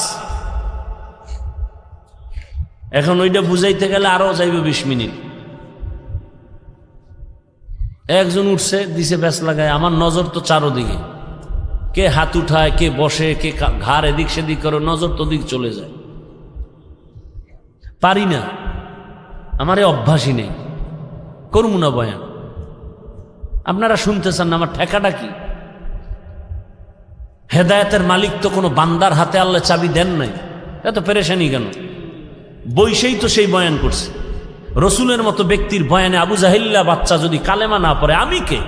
এখন ওইটা বুঝাইতে গেলে আরো যাইবে 20 মিনিট। একজন উঠছে, দিছে ব্যাস লাগায়, আমার নজর তো চারোদিকে। কে হাত উঠায়, কে বসে, কে ঘাড় এদিক সেদিক করে, নজর তো দিক চলে যায়। পারি না, আমার এই অভ্যাসই নেই, করবো না বয়ান। আপনারা শুনতে চান না, আমার ঠেকাটা কি? হেদায়েতের মালিক তো কোনো বান্দার হাতে আল্লাহ চাবি দেন নাই, এত পেরেশানি কেন? বৈশেই তো সেই বয়ান করছে। রসুলের মতো ব্যক্তির বয়ানে আবু জাহিল্লা বাচ্চা যদি কালেমা না পড়ে, আমি কে?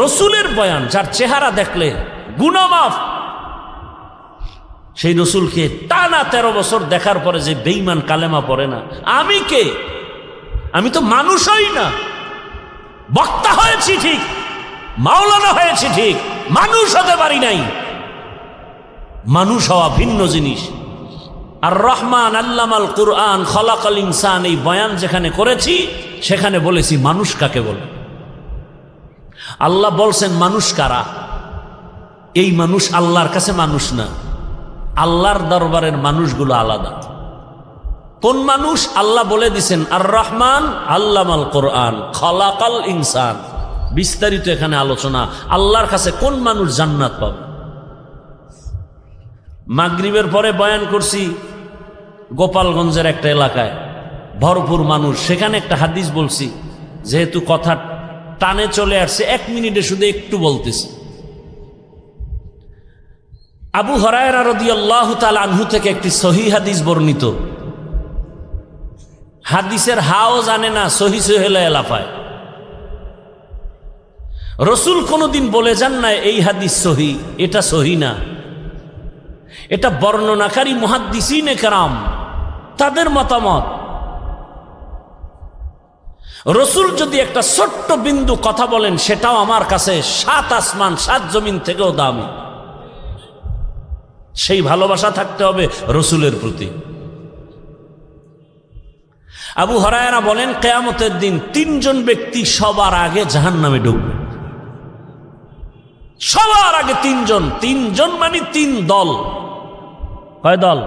রসুলের বয়ান, যার চেহারা দেখলে গুনাহ মাফ, সেই রসুলকে টানা 13 বছর দেখার পরে যে বেঈমান কালেমা পড়ে না, আমি কে? আমি তো মানুষই না। বক্তা হয়েছি ঠিক, মাওলানা হয়েছি ঠিক, মানুষ হতে পারি নাই। মানুষ হওয়া ভিন্ন জিনিস। আর রহমান আল্লামাল কুরআন খলাকাল ইনসান, এই বয়ান যেখানে করেছি সেখানে বলেছি মানুষ কাকে বলে। আল্লাহ বলছেন মানুষ কারা? এই মানুষ আল্লাহর কাছে মানুষ না, আল্লাহর দরবারের মানুষগুলো আলাদা। কোন মানুষ? আল্লাহ বলে দিছেন আর রহমান আল্লামাল কুরআন খলাকাল ইনসান। বিস্তারিত এখানে আলোচনা। আল্লাহর কাছে কোন মানুষ জান্নাত পাবে? মাগরিবের পরে বয়ান করছি গোপালগঞ্জের একটা এলাকায়, ভরপুর মানুষ। সেখানে একটা হাদিস বলছি, যেহেতু কথা টানে চলে আসছে 1 মিনিটে শুধু একটু বলতেছি। আবু হুরায়রা রাদিয়াল্লাহু তাআলা আনহু থেকে একটি সহিহ হাদিস বর্ণিত। হাদিসের হাও জানে না, সহি সহেলা এলাফায়। রসুল কোনদিন বলে যান না এই হাদিস সহি, এটা সহি না। এটা বর্ণনাকারী মুহাদ্দিসিনে কেরাম তাদের মতামত। রসুল যদি একটা ছোট্ট বিন্দু কথা বলেন, সেটাও আমার কাছে 7 আসমান 7 জমিন থেকেও দামি। সেই ভালোবাসা থাকতে হবে রসুলের প্রতি। আবু হুরায়রা বলেন, কিয়ামতের দিন 3 জন ব্যক্তি সবার আগে জাহান্নামে ঢুকবে। সবার আগে 3 জন। 3 জন মানে 3 দল। কয় দল?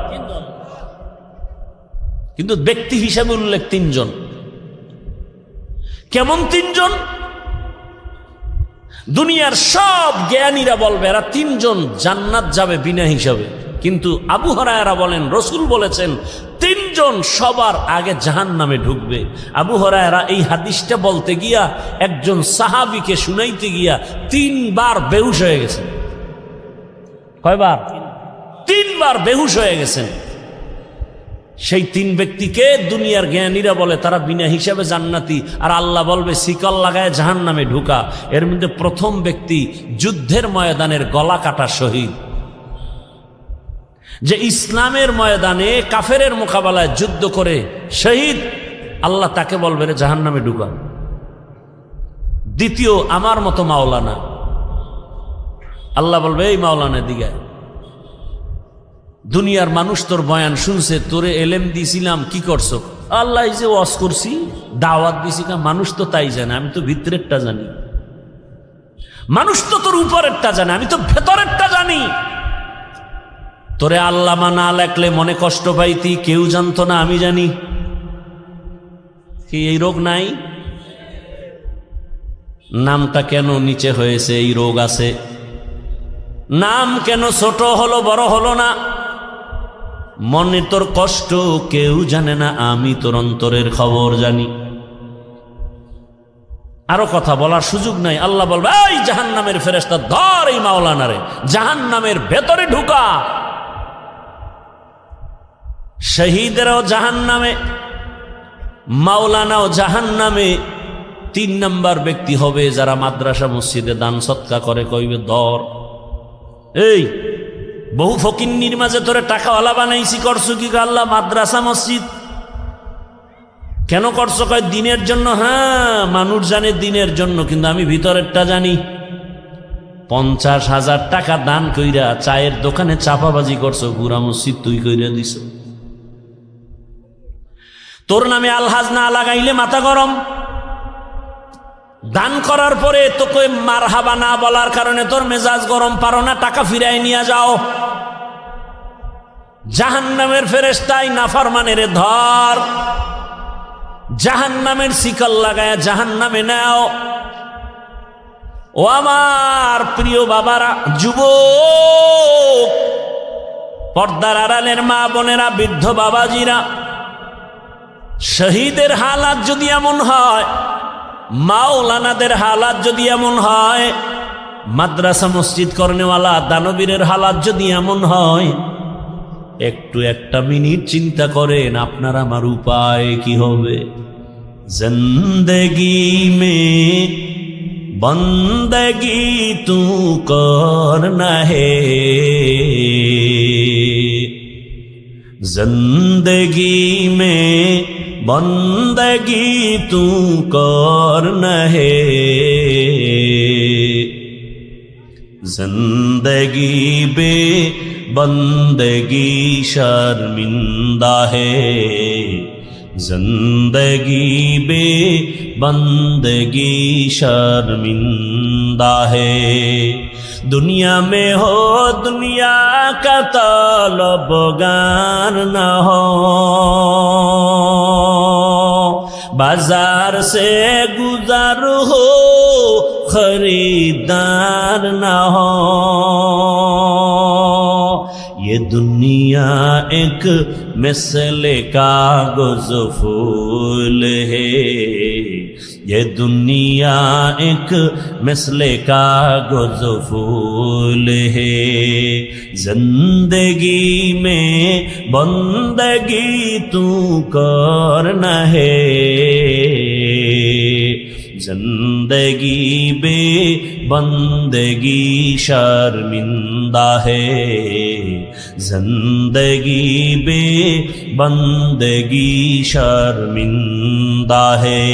কিন্তু ব্যক্তি হিসাবে উল্লেখ 3 জন। কেমন 3 জন? দুনিয়ার সব জ্ঞানীরা বলবে এরা 3 জন জান্নাত যাবে বিনা হিসাবে। কিন্তু আবু হুরায়রা বলেন, রসুল বলেছেন 3 জন সবার আগে জাহান্নামে ঢুকবে। আবু হুরায়রা এই হাদিসটা বলতে গিয়া একজন সাহাবীকে শুনাইতে গিয়া 3 বার বেহুশ হয়ে গেছেন। কয়বার? 3 বার বেহুশ হয়ে গেছেন। সেই 3 ব্যক্তিকে দুনিয়ার জ্ঞানীরা বলে তারা বিনা হিসাবে জান্নাতি, আর আল্লাহ বলবে শিকল লাগায় জাহান্নামে ঢুকা। এর মধ্যে প্রথম ব্যক্তি যুদ্ধের ময়দানের গলা কাটা শহীদ, যে ইসলামের ময়দানে কাফেরের মোকাবেলায় যুদ্ধ করে শহীদ, আল্লাহ তাকে বলবে রে জাহান্নামে ঢুকা। দ্বিতীয় আমার মতো মাওলানা, আল্লাহ বলবে এই মাওলানা দিকে, দুনিয়ার মানুষ তোর বয়ান শুনছে, তোরে এলেম দিছিলাম, কি করছো? আল্লাহ যে ওয়াজ করছি, দাওয়াত দিছি। মানুষ তো তাই জানে, আমি তো ভিতরেরটা জানি। মানুষ তো তোর উপরেরটা জানে, আমি তো ভেতরেরটা জানি। তোরে আল্লামা না লেখলে মনে কষ্ট পাইতি, কেউ জানতো না, আমি জানি। কি এই রোগ নাই? নামটা কেন নিচে হয়েছে? এই রোগ আছে। নাম কেন ছোট হলো, বড় হলো না? মনে তোর কষ্ট কেউ জানে না, আমি তোর অন্তরের খবর জানি। আরো কথা বলার সুযোগ নাই। আল্লাহ বলবে, এই জাহান্নামের ফেরেশতা ধর এই মাওলানারে, জাহান্নামের ভেতরে ঢুকা। শহীদেরাও জাহান্নামে, মাওলানাও জাহান্নামে। 3 নাম্বার ব্যক্তি হবে যারা মাদ্রাসা মসজিদে দান সৎকা করে, কইবে ধর। এই বহু ফকিন্নির মাঝে তোরে টাকাওয়ালা বানাইছি, করছো কি? আল্লাহ মাদ্রাসা মসজিদ কেন করছো? কয় দিনের জন্য। হ্যাঁ, মানুষ জানে দিনের জন্য, কিন্তু আমি ভিতরেরটা জানি। 50,000 টাকা দান কইরা চায়ের দোকানে চাপাবাজি করছো, পুরা মসজিদ তুই কইরা দিছ। তোর নামে আলহাজ না লাগাইলে মাথা গরম। দান করার পরে তোকে মারহাবা না বলার কারণে তোর মেজাজ গরম, পারো না টাকা ফিরাই নিয়ে যাও। জাহান্নামের ফেরেশতাই নাফরমানের ধর, জাহান্নামের শিকল লাগায়া জাহান্নামে নাও। ও আমার প্রিয় বাবারা, যুবক, পর্দার আড়ালের মা বোনেরা, বৃদ্ধ বাবাজিরা, শহীদের হালাত যদি এমন হয়, মাওলানাদের হালাত যদি এমন হয়, মাদ্রাসা মসজিদ করনেওয়ালা দানবীরের হালাত যদি এমন হয়, একটু একটা মিনিট চিন্তা করেন আপনার আমার উপায় কি হবে। জিন্দেগি মে বন্দগি তু করনা হে, जिंदगी में बंदगी तू करना है, जिंदगी बे बंदगी शर्मिंदा है, जिंदगी बे बंदगी शर्मिंदा है। दुनिया में हो दुनिया का तलबगार न हो, बाजार से गुजर हो खरीदार न हो। ये दुनिया एक मिसले कागज फूल है, ये दुनिया एक मिसले कागज फूल है। जिंदगी में बंदगी तू करना है, जिंदगी बे बंदगी शर्मिंदा है, जिंदगी बे बंदगी शर्मिंदा है।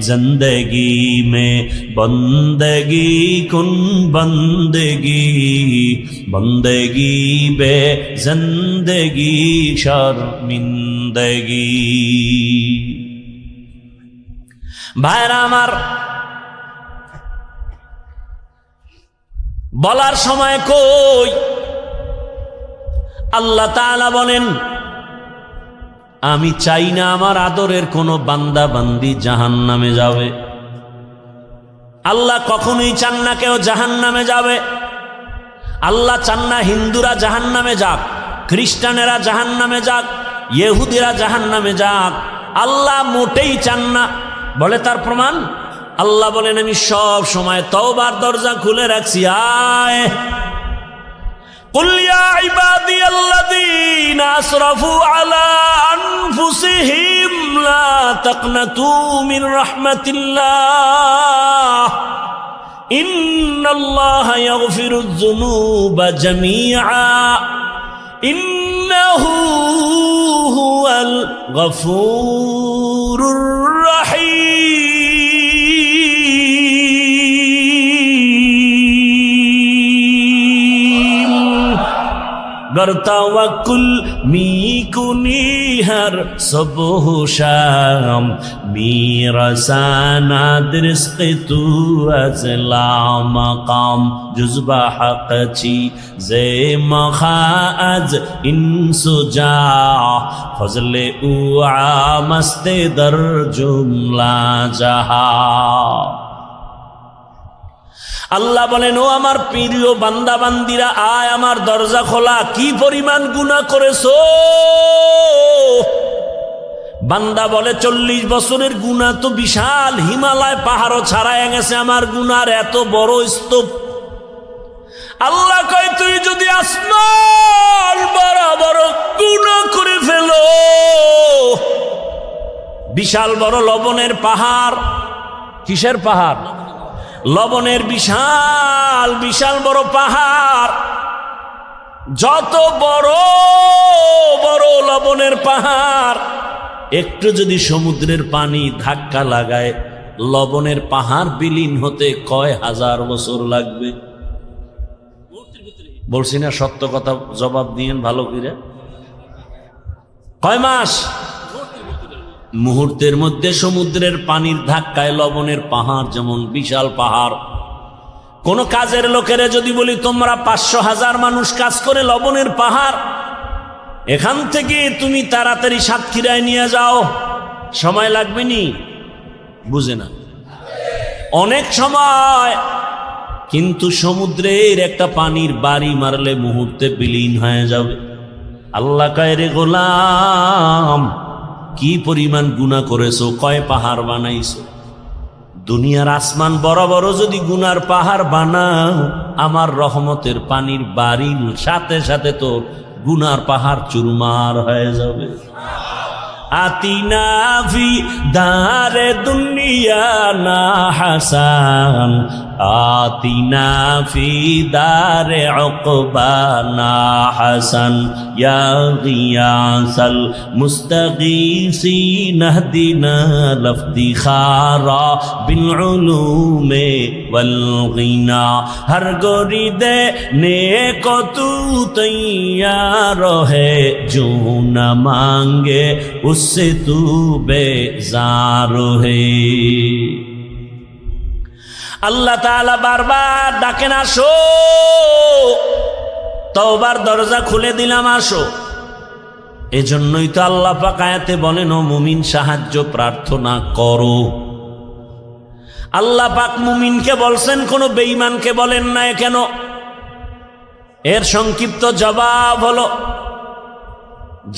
जिंदगी में बंदगी कुन बंदगी, बंदगी बे जिंदगी शर्मिंदगी। ভাইরা আমার, বলার সময় কই আল্লাহ তাআলা বলেন, আমি চাই না আমার আদরের কোনো বান্দা বান্দি জাহান্নামে যাবে। আল্লাহ কখনোই চান না কেউ জাহান্নামে যাবে। আল্লাহ চান না হিন্দুরা জাহান্নামে যাক, খ্রিস্টানেরা জাহান্নামে যাক, ইহুদিরা জাহান্নামে যাক। আল্লাহ মোটেই চান না। বলে তার প্রমাণ, আল্লাহ বলেন আমি সব সময় তওবার দরজা খুলে রাখছি। আয় কুল ইয়া ইবাদিয়াল্লাযীনা আসরাফু আলা আনফুসিহিম লা তাকনাতু মির রাহমাতিল্লাহ ইন্নাল্লাহা ইয়াগফিরুয যুনুবা জামিআ ইন্নাহু হুয়াল গফুরুর রহিম। गर तवक्कुल मी कुनी हर सुबह शाम میرساند رزق تو از لامقام جز به حق چی زیم خواهد این سجا فضل او عامست در جمله جهان আল্লাহ বলেন, ও আমার প্রিয় বান্দা বান্দিরা, আয় আমার দরজা খোলা, কি পরিমাণ গুনাহ করেছো। বান্দা বলে 40 বছরের গুনাহ তো বিশাল, হিমালয় পাহাড়ও ছাড়ায় গেছে আমার গুনার এত বড় স্তূপ। আল্লাহ কয়, তুই যদি আসমান বরাবর গুনাহ করে ফেলো, বিশাল বড় লবণের পাহাড়, কিসের পাহাড়? লবণের বিশাল বিশাল বড় পাহাড়, যত বড় বড় লবণের পাহাড়, একটু যদি সমুদ্রের পানি ধাক্কা লাগায়, লবণের পাহাড় বিলীন হতে কয় হাজার বছর লাগবে। বলছি না সত্য কথা, জবাব দিয়েন ভালো করে। কয় মাস? মুহূর্তের মধ্যে সমুদ্রের পানির ধাক্কায় লবণের পাহাড় যেমন বিশাল পাহাড়। কোন কাজের লোকেরা যদি বলি, তোমরা 500,000 মানুষ কাজ করে লবণের পাহাড়, এখান থেকে তুমি তাড়াতাড়ি সাতক্ষীরায় নিয়ে যাও, সময় লাগবে নি? বুঝে না, অনেক সময়। কিন্তু সমুদ্রের একটা পানির বাড়ি মারলে মুহূর্তে বিলীন হয়ে যাবে। আল্লাহ কয়, রে গোলাম, কি পরিমাণ গুনাহ করেছো, কয় পাহাড় বানাইছো। দুনিয়ার আসমান বড় বড় যদি গুনার পাহাড় বানাও, আমার রহমতের পানির বাড়ির সাথে সাথে তো গুনার পাহাড় চুরমার হয়ে যাবে। আতিনা ফি দারে দুনিয়া না হাসান, আতিনা ফি দারে উকবা না হাসান, ইয়া গিয়াসাল মুস্তাগীসিন ইহদিনা লফতিখারা বিল উলুমে ওয়াল গিনা, হর গরিদে নেক তু তৈয়ার হে, जो न मांगे उससे तू बेजार है। আল্লাহ তাআলা বারবার ডাকেন, আসো, তওবার দরজা খুলে দিলাম, আসো। এজন্যই তো আল্লাহ পাক আয়াতে বলেন, ও মুমিন সাহায্য প্রার্থনা করো। আল্লাহ পাক মুমিনকে বলছেন, কোন বেঈমানকে বলেন না কেন? এর সংক্ষিপ্ত জবাব হলো,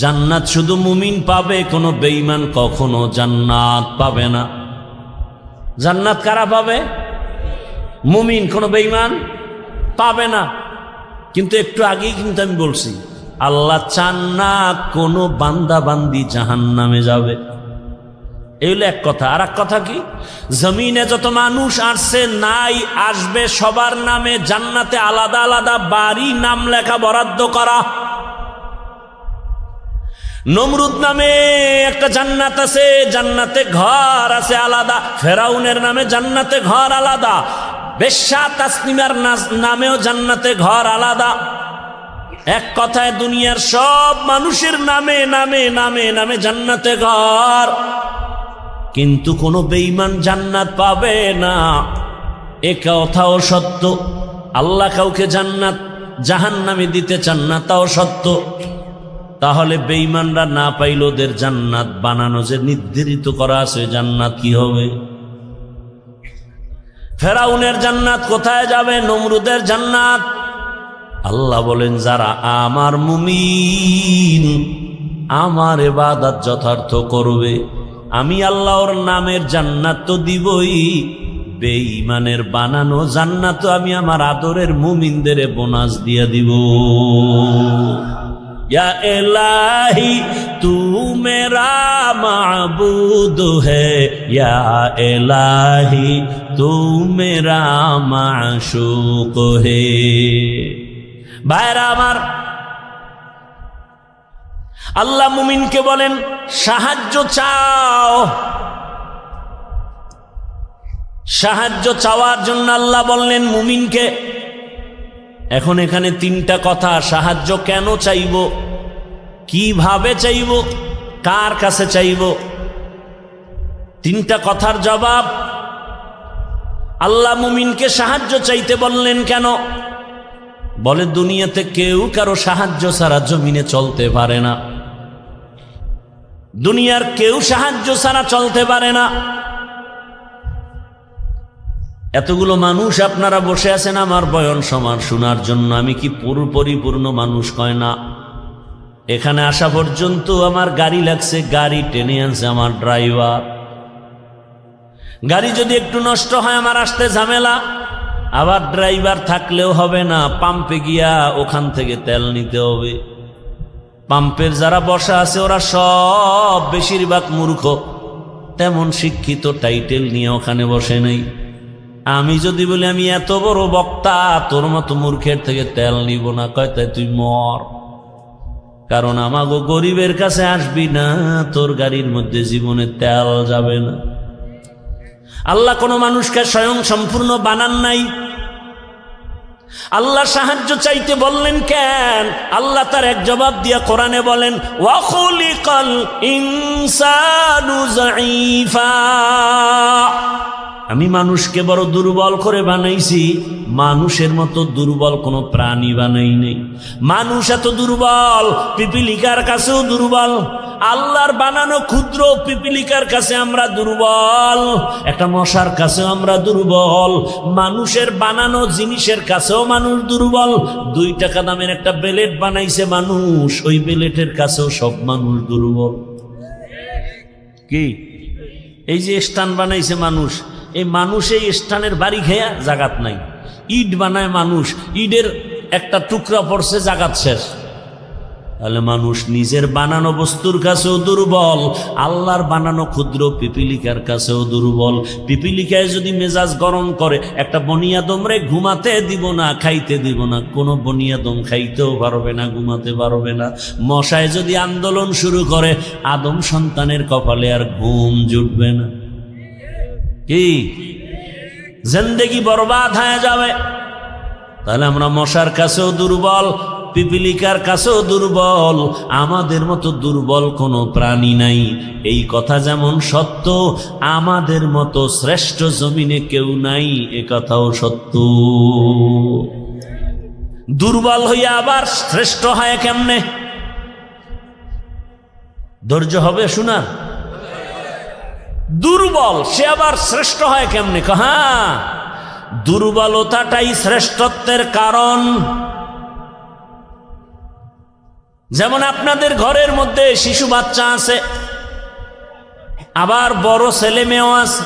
জান্নাত শুধু মুমিন পাবে, কোনো বেঈমান কখনো জান্নাত পাবে না। জান্নাত কারা পাবে? মুমিন, কোনো বেঈমান পাবে না। কিন্তু একটু আগেই কিন্তু আমি বলছি, আল্লাহ চান না কোনো বান্দা বান্দি জাহান্নামে যাবে। এই হলো এক কথা। আর এক কথা কি, জমিনে যত মানুষ আসছে নাই আসবে, সবার নামে জান্নাতে আলাদা আলাদা বাড়ি নাম লেখা বরাদ্দ করা। নমরুদ নামে একটা জান্নাত আছে, জান্নাতে ঘর আছে আলাদা। ফেরাউনের নামে জান্নাতে ঘর আলাদা। বেশ্যা তাসনিমার নামেও জান্নাতে ঘর আলাদা। এক কথায় দুনিয়ার সব মানুষের নামে নামে নামে নামে জান্নাতে ঘর, কিন্তু কোনো বেঈমান জান্নাত পাবে না। এ কথাও সত্য। আল্লাহ কাউকে জান্নাত জাহান্নামে দিতে চান না, তাও সত্য। তাহলে বেঈমানরা না পাইল, ওদের জান্নাত বানানো যে নির্ধারিত করা আছে, জান্নাত কি হবে? ফেরাউনের জান্নাত কোথায় যাবে? নমরুদের জান্নাত। আল্লাহ বলেন, যারা আমার মুমিন, আমার ইবাদত যথার্থ করবে, আমি আল্লাহর নামের জান্নাত তো দিবই, বেঈমানের বানানো জান্নাত আমি আমার আদরের মুমিনদের বোনাস দিয়ে দিব। या इलाही तू मेरा माबूद है, या इलाही तू मेरा माशूक है। ভাইরা আমার, আল্লাহ মুমিনকে বলেন সাহায্য চাও। সাহায্য চাওয়ার জন্য আল্লাহ বললেন মুমিনকে। এখন এখানে তিনটা কথা, সাহায্য কেন চাইব, কিভাবে চাইব, কার কাছে চাইব। তিনটা কথার জবাব। আল্লাহ মুমিনকে সাহায্য চাইতে বললেন কেন? বলে দুনিয়াতে কেউ কারো সাহায্য ছাড়া জমিনে চলতে পারে না, দুনিয়ার কেউ সাহায্য ছাড়া চলতে পারে না। এতগুলো মানুষ আপনারা বসে আছেন আমার বয়ান সমান শোনার জন্য, আমি কি পরিপূর্ণ মানুষ কয় না? এখানে আসা পর্যন্ত আমার গাড়ি লাগছে, গাড়ি টেনে আনছে আমার ড্রাইভার। গাড়ি যদি একটু নষ্ট হয় আমার আসতে ঝামেলা, আবার ড্রাইভার থাকলেও হবে না, পাম্পে গিয়া ওখান থেকে তেল নিতে হবে। পাম্পের যারা বসা আছে ওরা সব বেশিরভাগ মূর্খ, তেমন শিক্ষিত টাইটেল নিয়ে ওখানে বসে নেই। আমি যদি বলি আমি এত বড় বক্তা, তোর মতো মূর্খের থেকে তেল নিব না, কয় তাই তুই মর, কারণ আমাগো গরিবের কাছে আসবি না, তোর গাড়ির মধ্যে জীবনে তেল যাবে না। আল্লাহ কোনো মানুষকে স্বয়ং সম্পূর্ণ বানান নাই। আল্লাহ সাহায্য চাইতে বললেন কেন? আল্লাহ তার এক জবাব দিয়া কোরআনে বলেন, ওয়া খুলিকাল ইনসানু যায়ীফা, আমি মানুষকে বড় দুর্বল করে বানাইছি, মানুষের মতো দুর্বল কোনো প্রাণী বানাই নেই। মানুষ এত দুর্বল, পিপিলিকার কাছেও দুর্বল। আল্লাহর বানানো ক্ষুদ্র পিপিলিকার কাছে আমরা দুর্বল, একটা মশার কাছেও আমরা দুর্বল, মানুষের বানানো জিনিসের কাছেও মানুষ দুর্বল। 2 টাকা দামের একটা বেলেট বানাইছে মানুষ, ওই বেলেটের কাছেও সব মানুষ দুর্বল। কি এই যে স্থান বানাইছে মানুষ, এই মানুষ এই স্থানের বাড়ি খেয়া জাগাত নাই। ইট বানায় মানুষ, ইটের একটা টুকরা পড়ছে, জাগাত শেষ। তাহলে মানুষ নিজের বানানো বস্তুর কাছেও দুর্বল, আল্লাহর বানানো ক্ষুদ্র পিপিলিকার কাছেও দুর্বল। পিপিলিকায় যদি মেজাজ গরম করে, একটা বনিয়াদমরে ঘুমাতে দিব না, খাইতে দিব না, কোনো বনিয়াদম খাইতেও পারবে না, ঘুমাতে পারবে না। মশায় যদি আন্দোলন শুরু করে, আদম সন্তানের কপালে আর ঘুম জুটবে না। কি জিন্দেগি বরবাদ হয়ে যাবে। তাহলে আমরা মশার কাছেও দুর্বল, পিপিলিকার কাছেও দুর্বল, আমাদের মতো দুর্বল কোনো প্রাণী নাই। এই কথা যেমন সত্য, আমাদের মতো শ্রেষ্ঠ জমিনে কেউ নাই, এ কথাও সত্য। দুর্বল হইয়া আবার শ্রেষ্ঠ হয় কেমনে? ধৈর্য হবে শোনার। দুর্বল সে আবার শ্রেষ্ঠ হয় কেমনে? হ্যাঁ, দুর্বলতাটাই শ্রেষ্ঠত্বের কারণ। যেমন আপনাদের ঘরের মধ্যে শিশু বাচ্চা আছে, আবার বড় ছেলে মেয়েও আছে।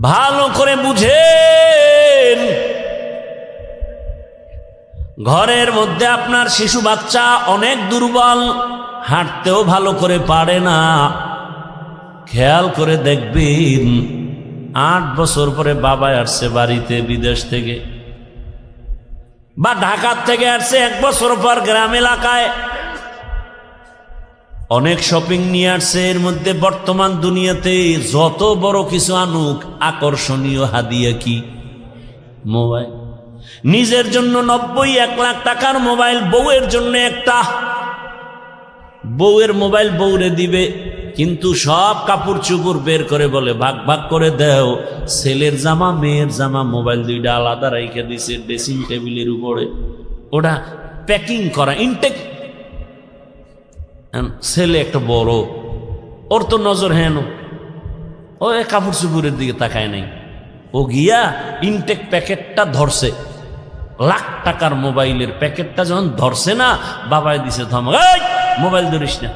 ভালো করে বুঝেন, ঘরের মধ্যে আপনার শিশু বাচ্চা অনেক দুর্বল, হাঁটতেও ভালো করে পারে না। খেয়াল করে দেখবেন, 8 বছর পরে বাবা আসছে বাড়িতে বিদেশ থেকে, বা ঢাকার থেকে আসছে 1 বছর পর গ্রাম এলাকায়, অনেক শপিং নিয়ে আসছে। এর মধ্যে বর্তমান দুনিয়াতে যত বড় কিছু আনুক, আকর্ষণীয় হাদিয়া কি? মোবাইল। নিজের জন্য 90-1 লাখ টাকার মোবাইল, বউয়ের জন্য একটা। বউয়ের মোবাইল বউরে দিবে, কিন্তু সব কাপড় চুপড় বের করে বলে ভাগ ভাগ করে দেও। ছেলের জামা মেয়ের জামা মোবাইল 2টা আলাদা রাইখে দিছে ড্রেসিং টেবিলের উপরে, ওটা প্যাকিং করা ইনটেক। ছেলে একটা বড়, ওর তো নজর হেন, ও কাপড় চুপড়ের দিকে তাকায় নাই। ও গিয়া ইনটেক প্যাকেটটা ধরছে, লাখ টাকার মোবাইলের প্যাকেটটা যখন ধরছে না, বাবাই দিছে ধমক, এই মোবাইল ধরিস না।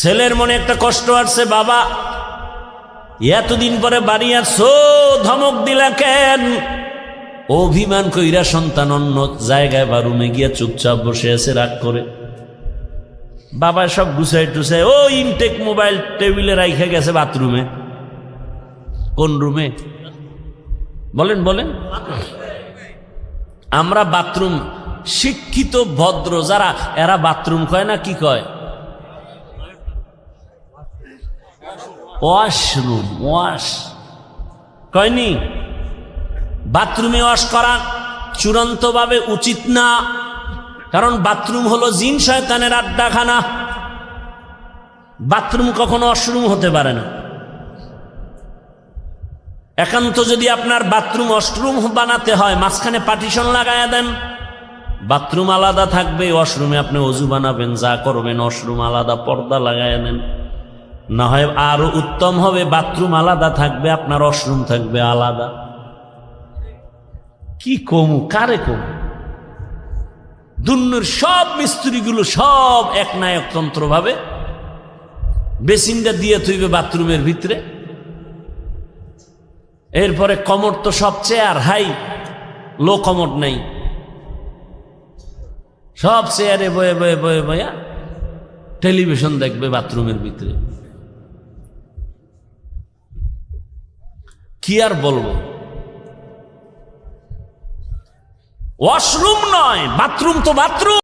ছেলের মনে একটা কষ্ট আসছে, বাবা এতদিন পরে বাড়ি আসছো, ধমক দিলা কেন? অভিমান কইরা সন্তান অন্য জায়গায় বা রুমে গিয়া চুপচাপ বসে আছে রাগ করে। বাবা সব গুছাই টুছাই ও ইনটেক মোবাইল টেবিলে রাইখে গেছে বাথরুমে। কোন রুমে? বলেন বলেন। আমরা বাথরুম, শিক্ষিত ভদ্র যারা, এরা বাথরুম কয় না, কি কয়? ওয়াশরুম। ওয়াশ কয়নি? বাথরুমে ওয়াশ করা চূড়ান্তভাবে উচিত না, কারণ বাথরুম হলো জিন শয়তানের আড্ডাখানা। বাথরুম কখনো ওয়াশরুম হতে পারে না। একান্ত যদি আপনার বাথরুম ওয়াশরুম বানাতে হয়, মাঝখানে পার্টিশন লাগায়া দেন, বাথরুম আলাদা থাকবে, ওয়াশরুমে আপনি অজু বানাবেন, যা করবেন, ওয়াশরুম আলাদা, পর্দা লাগায়া দেন। না হয় আরো উত্তম হবে, বাথরুম আলাদা থাকবে, আপনার ওয়াশরুম থাকবে আলাদা। কি কমু, কারে কমু? দুনিয়ার সব মিস্ত্রিগুলো সব একনায়কতন্ত্র ভাবে বেসিনটা দিয়ে থইবে বাথরুমের ভিতরে। এরপরে কমর তো সব চেয়ার হাই, লো কমর নাই, সব চেয়ারে বয়ে বয়ে বয়ে বয়া টেলিভিশন দেখবে বাথরুমের ভিতরে। কি আর বলবো? ওয়াশরুম নয়, বাথরুম তো বাথরুম।